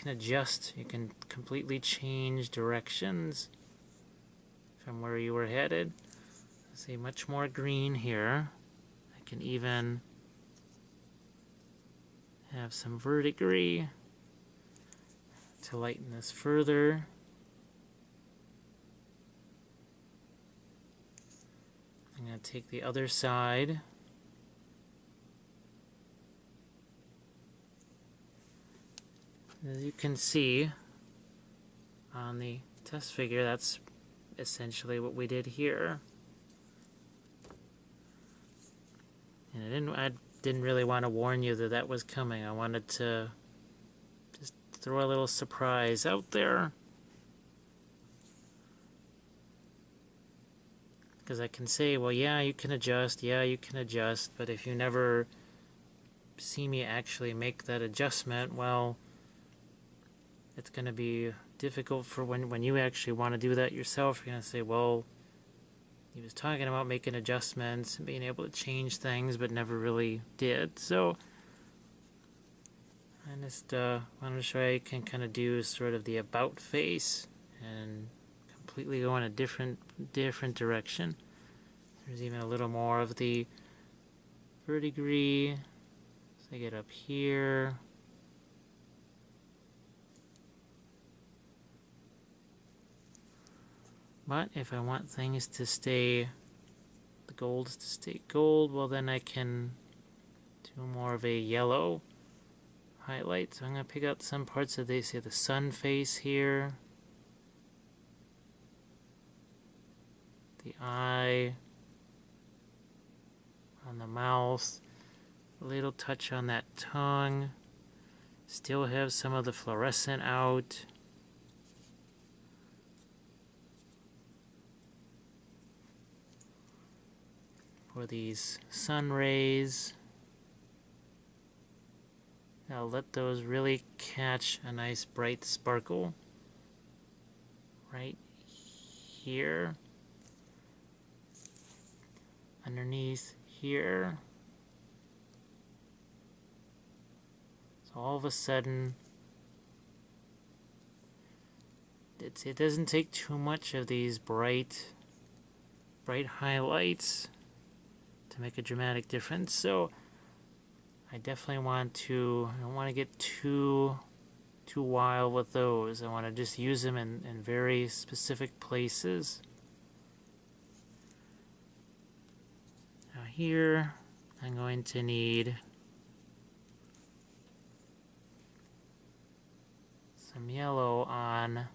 adjust, you can completely change directions from where you were headed. See, much more green here. I can even have some verdigris to lighten this further. I'm going to take the other side. As you can see on the test figure, that's essentially what we did here. And I didn't really want to warn you that that was coming. I wanted to just throw a little surprise out there. Because I can say, well, yeah, you can adjust, but if you never see me actually make that adjustment, well, it's going to be difficult for when you actually want to do that yourself. You're going to say, well, he was talking about making adjustments and being able to change things, but never really did. So I just wanted to show you you can kind of do sort of the about face and completely go in a different direction. There's even a little more of the verdigris. So I get up here. But if I want things to stay, the gold to stay gold, well then I can do more of a yellow highlight. So I'm going to pick out some parts of the sun face here, the eye, on the mouth, a little touch on that tongue. Still have some of the fluorescent out. For these sun rays, I'll let those really catch a nice bright sparkle right here, underneath here. So all of a sudden, it doesn't take too much of these bright highlights to make a dramatic difference. So I definitely I don't want to get too wild with those. I want to just use them in very specific places. Now here, I'm going to need some yellow on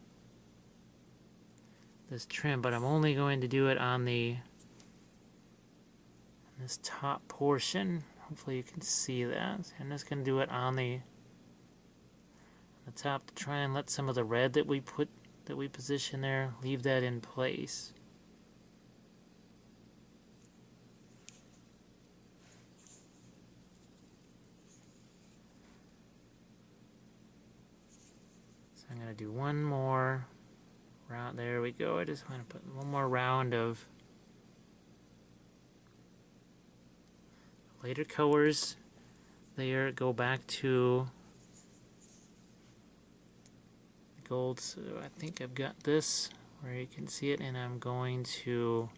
this trim, but I'm only going to do it on this top portion. Hopefully you can see that. I'm just going to do it on the top to try and let some of the red that we position there, leave that in place. So I'm going to do one more round. There we go. I just want to put one more round of later colors there. Go back to the gold. So I think I've got this where you can see it, and I'm going to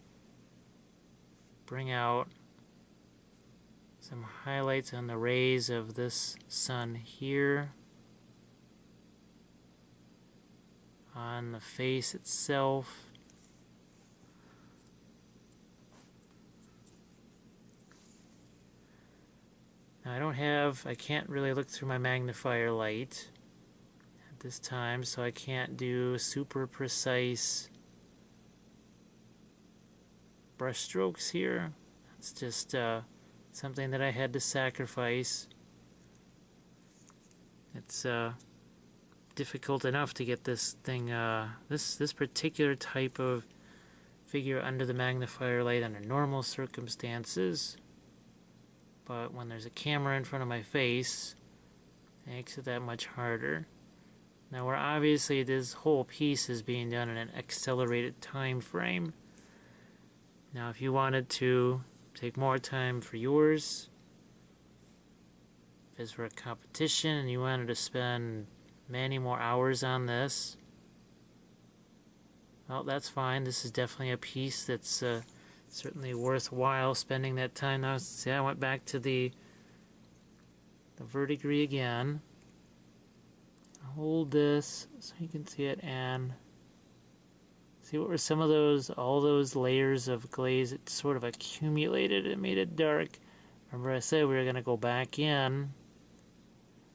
bring out some highlights on the rays of this sun here, on the face itself. Now I can't really look through my magnifier light at this time, so I can't do super precise brush strokes here. It's just something that I had to sacrifice. It's difficult enough to get this thing, this particular type of figure under the magnifier light under normal circumstances. But when there's a camera in front of my face, it makes it that much harder. Now where obviously this whole piece is being done in an accelerated time frame. Now if you wanted to take more time for yours, if it's for a competition and you wanted to spend many more hours on this, well, that's fine. This is definitely a piece that's certainly worthwhile spending that time. Now, see, I went back to the verdigris again. Hold this so you can see it and see what were some of those, all those layers of glaze. It sort of accumulated. It made it dark. Remember I said we were going to go back in.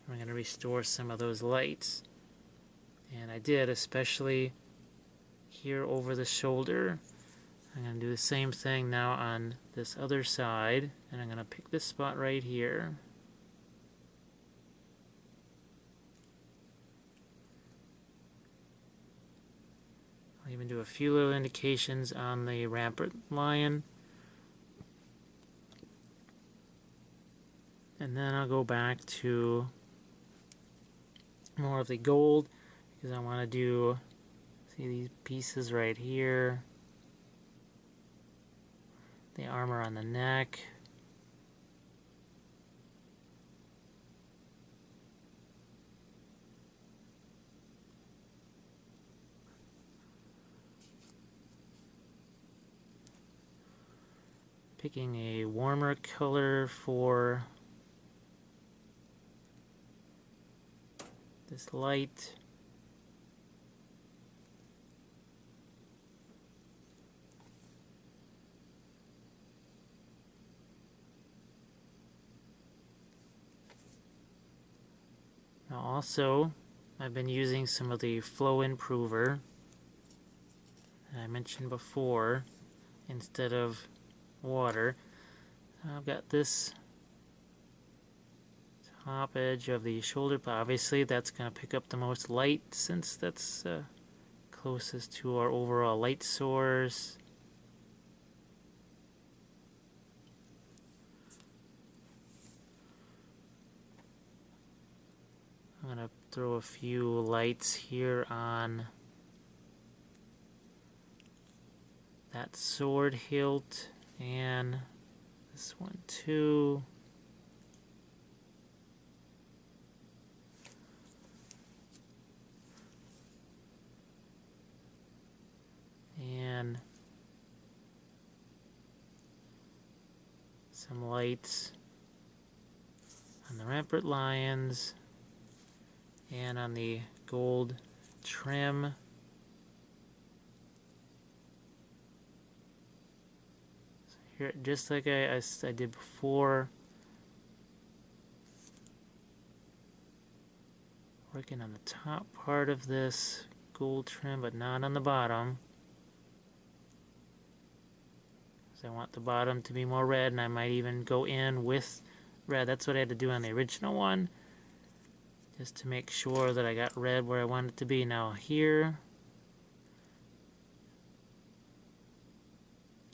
We're going to restore some of those lights. And I did, especially here over the shoulder. I'm going to do the same thing now on this other side. And I'm going to pick this spot right here. I'll even do a few little indications on the rampart lion. And then I'll go back to more of the gold because I want to do, see these pieces right here. The armor on the neck. Picking a warmer color for this light. Now also, I've been using some of the flow improver that I mentioned before instead of water. I've got this top edge of the shoulder, but obviously that's going to pick up the most light since that's closest to our overall light source. I'm going to throw a few lights here on that sword hilt and this one too. And some lights on the rampart lions and on the gold trim. So here, just like I did before, working on the top part of this gold trim, but not on the bottom. So I want the bottom to be more red, and I might even go in with red. That's what I had to do on the original one, just to make sure that I got red where I want it to be. Now here,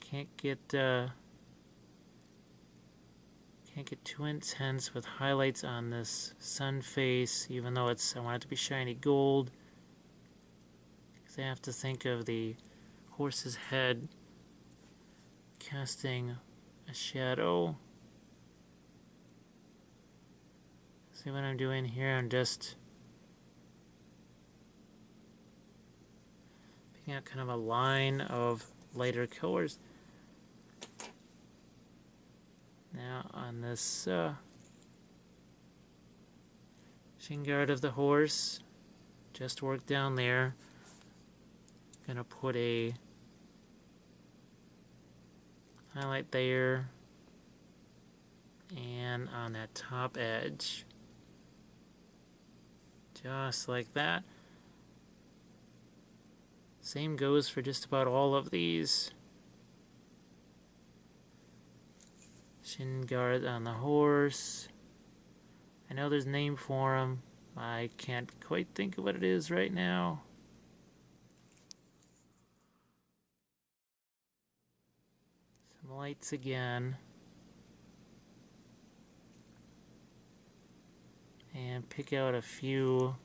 can't get too intense with highlights on this sun face, even though I want it to be shiny gold, because I have to think of the horse's head casting a shadow. See what I'm doing here? I'm just picking out kind of a line of lighter colors. Now on this shin guard of the horse, just work down there. Gonna put a highlight there and on that top edge. Just like that. Same goes for just about all of these. Shin guard on the horse. I know there's a name for them. I can't quite think of what it is right now. Some lights again. And pick out a few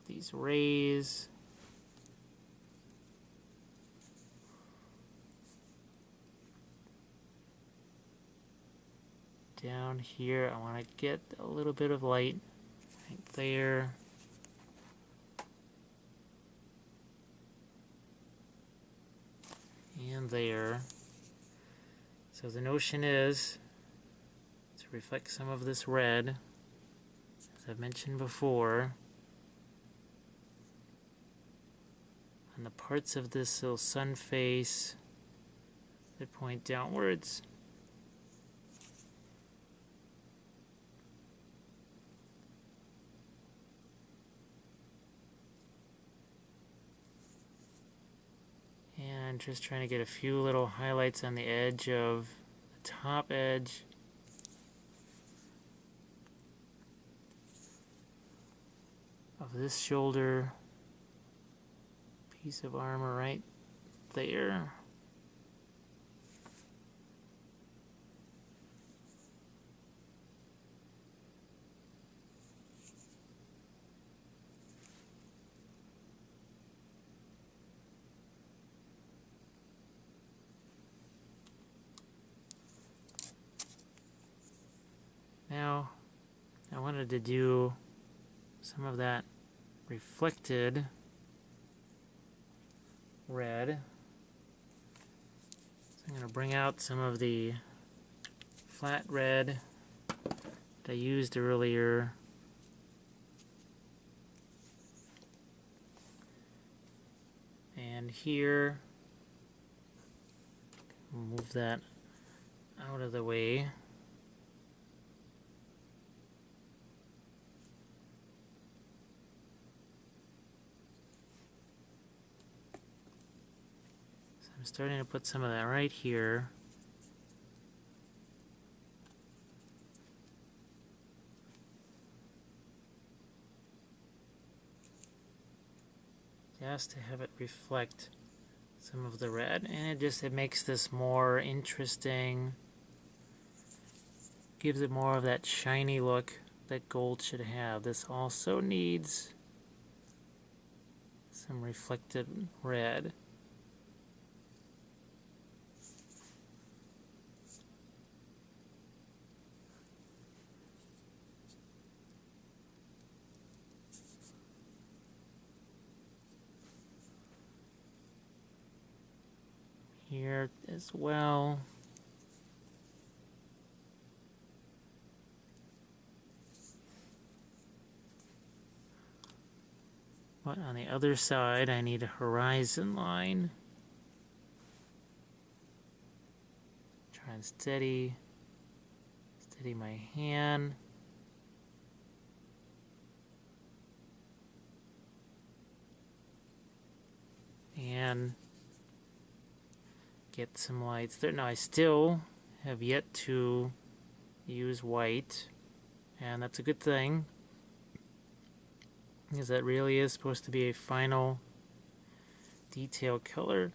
these rays. Down here, I want to get a little bit of light right there. And there. So the notion is to reflect some of this red, as I've mentioned before, on the parts of this little sun face that point downwards. And just trying to get a few little highlights on the edge of the top edge. Of this shoulder piece of armor right there. Now, I wanted to do some of that reflected red. So I'm going to bring out some of the flat red that I used earlier. And here, move that out of the way. I'm starting to put some of that right here. Just to have it reflect some of the red, and it makes this more interesting, gives it more of that shiny look that gold should have. This also needs some reflected red. Here as well. But on the other side, I need a horizon line. Try and steady my hand. And get some lights there. Now I still have yet to use white, and that's a good thing, because that really is supposed to be a final detail color.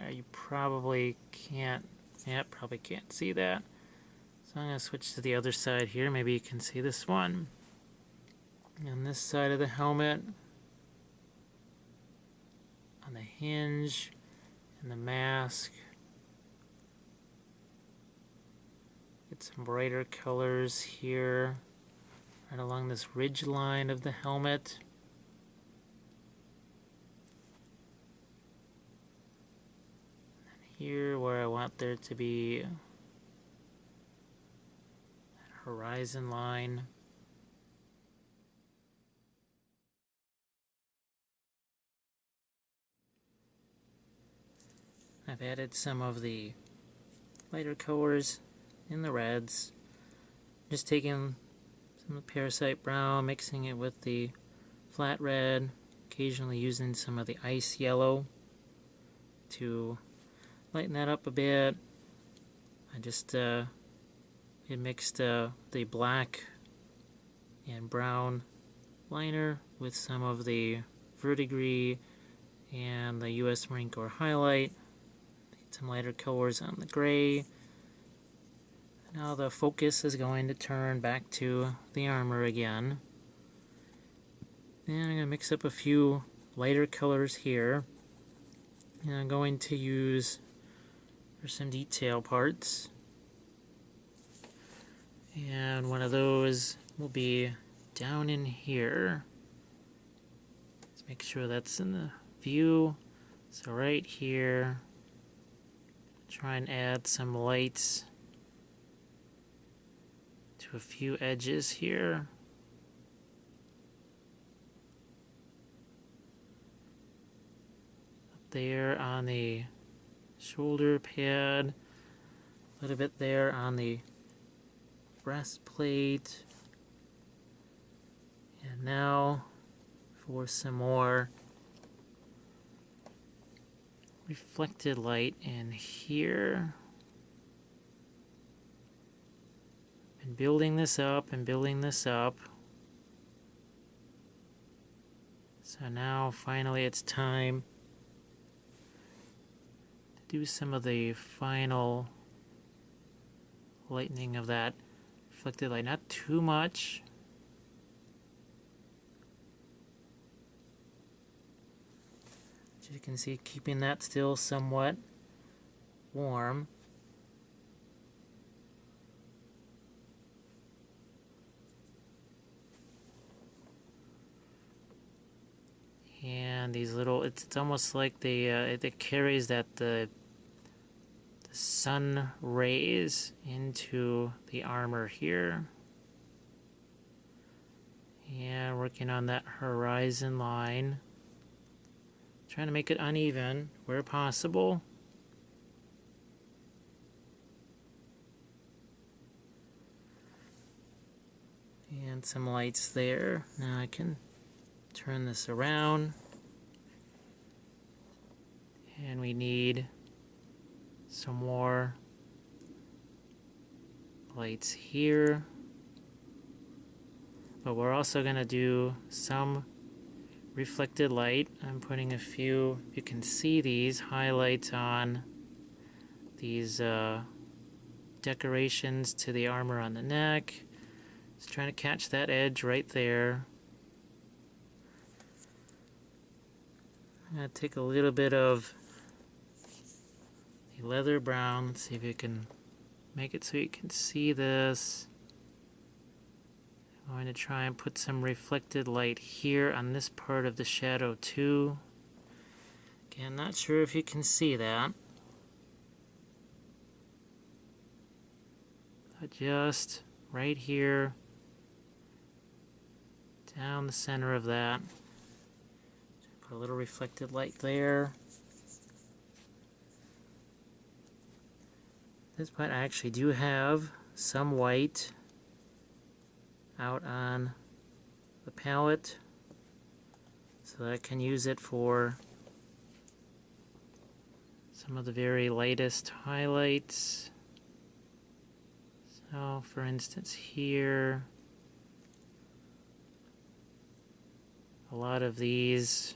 You probably can't, probably can't see that. So I'm going to switch to the other side here. Maybe you can see this one. On this side of the helmet, on the hinge, and the mask. Get some brighter colors here, right along this ridge line of the helmet. And here where I want there to be that horizon line. I've added some of the lighter colors in the reds. Just taking some of the parasite brown, mixing it with the flat red, occasionally using some of the ice yellow to lighten that up a bit. I just it mixed the black and brown liner with some of the verdigris and the US Marine Corps highlight. Some lighter colors on the gray. Now the focus is going to turn back to the armor again. And I'm going to mix up a few lighter colors here. And I'm going to use for some detail parts. And one of those will be down in here. Let's make sure that's in the view. So right here, try and add some lights to a few edges here. Up there on the shoulder pad, a little bit there on the breastplate. And now for some more reflected light in here. Been building this up and building this up. So now finally it's time to do some of the final lightening of that reflected light. Not too much. As you can see, keeping that still somewhat warm. And these little, it's almost like it carries that the sun rays into the armor here. And working on that horizon line. Trying to make it uneven where possible. And some lights there. Now I can turn this around. And we need some more lights here. But we're also going to do some reflected light. I'm putting a few, you can see these highlights on these decorations to the armor on the neck. Just trying to catch that edge right there. I'm going to take a little bit of the leather brown. Let's see if you can make it so you can see this. I'm going to try and put some reflected light here on this part of the shadow too. Again, not sure if you can see that. But just right here, down the center of that. Put a little reflected light there. At this point I actually do have some white out on the palette so that I can use it for some of the very lightest highlights. So for instance here, a lot of these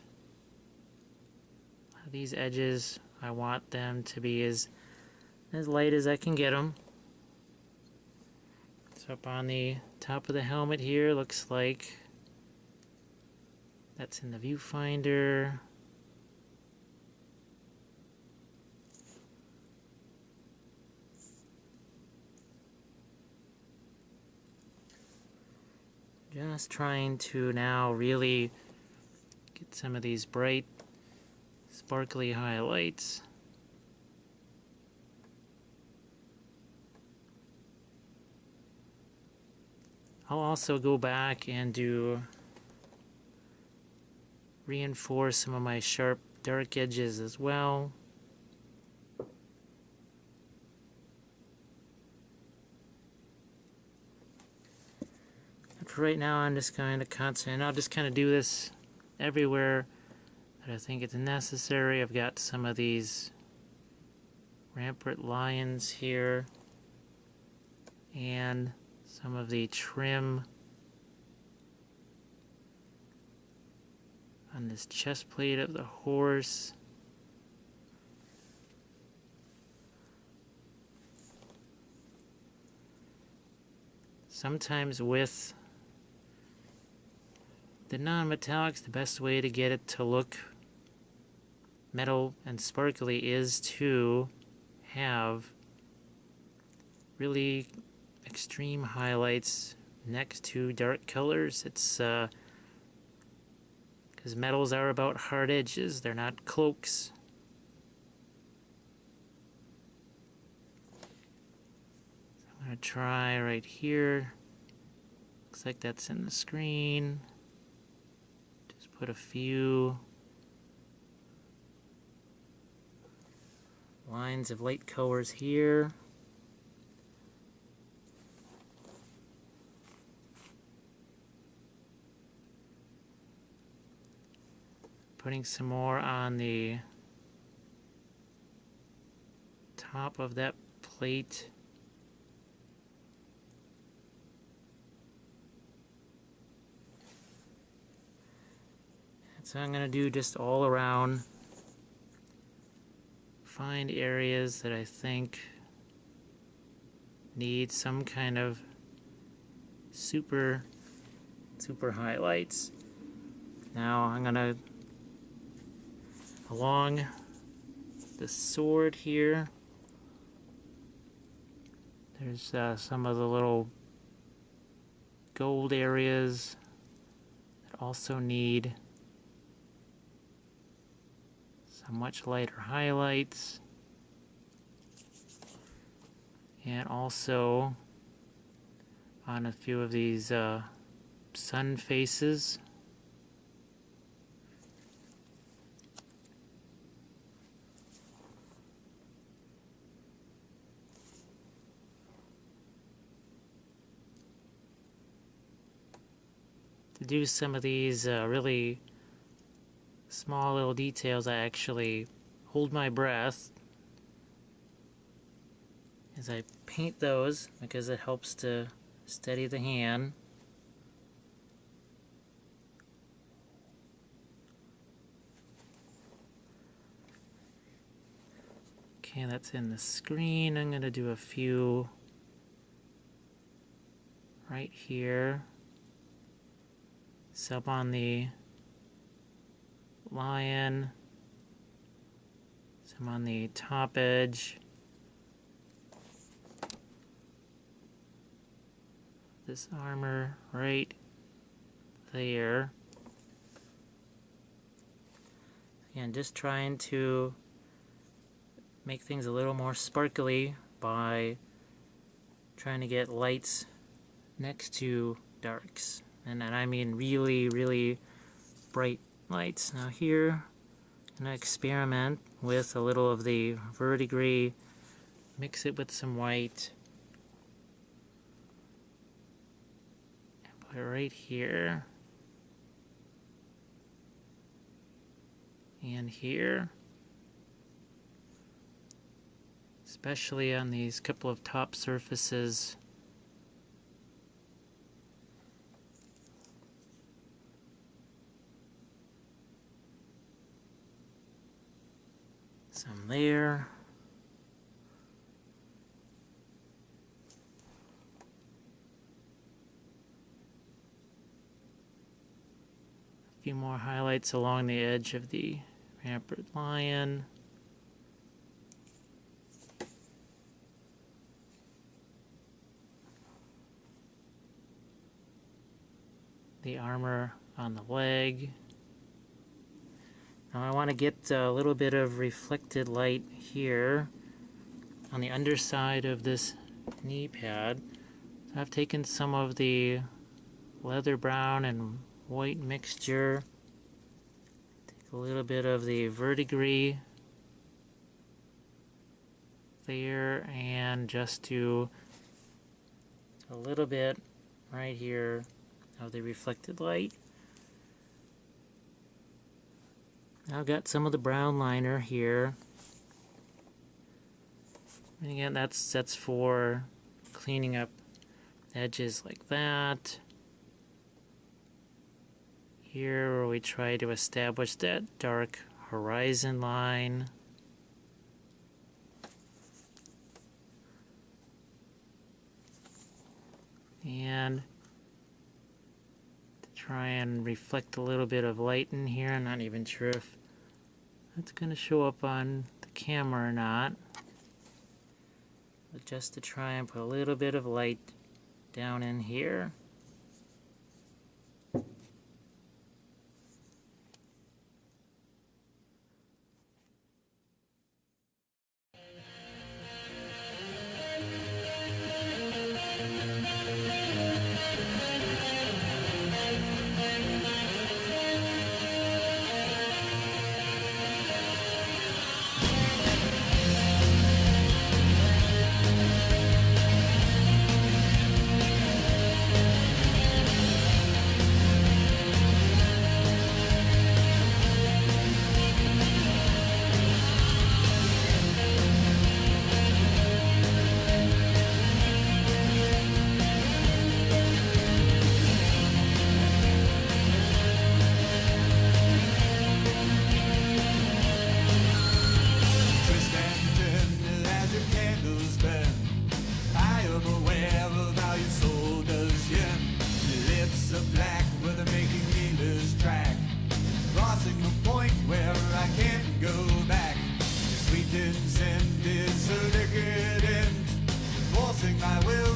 edges, I want them to be as light as I can get them. So up on the top of the helmet here, looks like that's in the viewfinder. Just trying to now really get some of these bright, sparkly highlights. I'll also go back and reinforce some of my sharp dark edges as well. But for right now I'm just going to concentrate, and I'll just kind of do this everywhere that I think it's necessary. I've got some of these rampart lions here and some of the trim on this chest plate of the horse. Sometimes with the non-metallics, the best way to get it to look metal and sparkly is to have really extreme highlights next to dark colors. It's because metals are about hard edges, they're not cloaks. So I'm going to try right here. Looks like that's in the screen. Just put a few lines of light colors here. Putting some more on the top of that plate. So I'm going to do just all around. Find areas that I think need some kind of super highlights. Now I'm going to, along the sword here, there's some of the little gold areas that also need some much lighter highlights, and also on a few of these sun faces. To do some of these really small little details, I actually hold my breath as I paint those because it helps to steady the hand. Okay, that's in the screen. I'm going to do a few right here. Some on the lion, some on the top edge. This armor right there. And just trying to make things a little more sparkly by trying to get lights next to darks. And I mean really bright lights. Now here, I'm going to experiment with a little of the verdigris, mix it with some white, and put it right here, and here, especially on these couple of top surfaces. Some there. A few more highlights along the edge of the rampart lion. The armor on the leg. Now I want to get a little bit of reflected light here on the underside of this knee pad. So I've taken some of the leather brown and white mixture, take a little bit of the verdigris there, and just do a little bit right here of the reflected light. I've got some of the brown liner here. And again, that's for cleaning up edges like that. Here where we try to establish that dark horizon line. And to try and reflect a little bit of light in here. I'm not even sure if that's going to show up on the camera or not. But just to try and put a little bit of light down in here. I will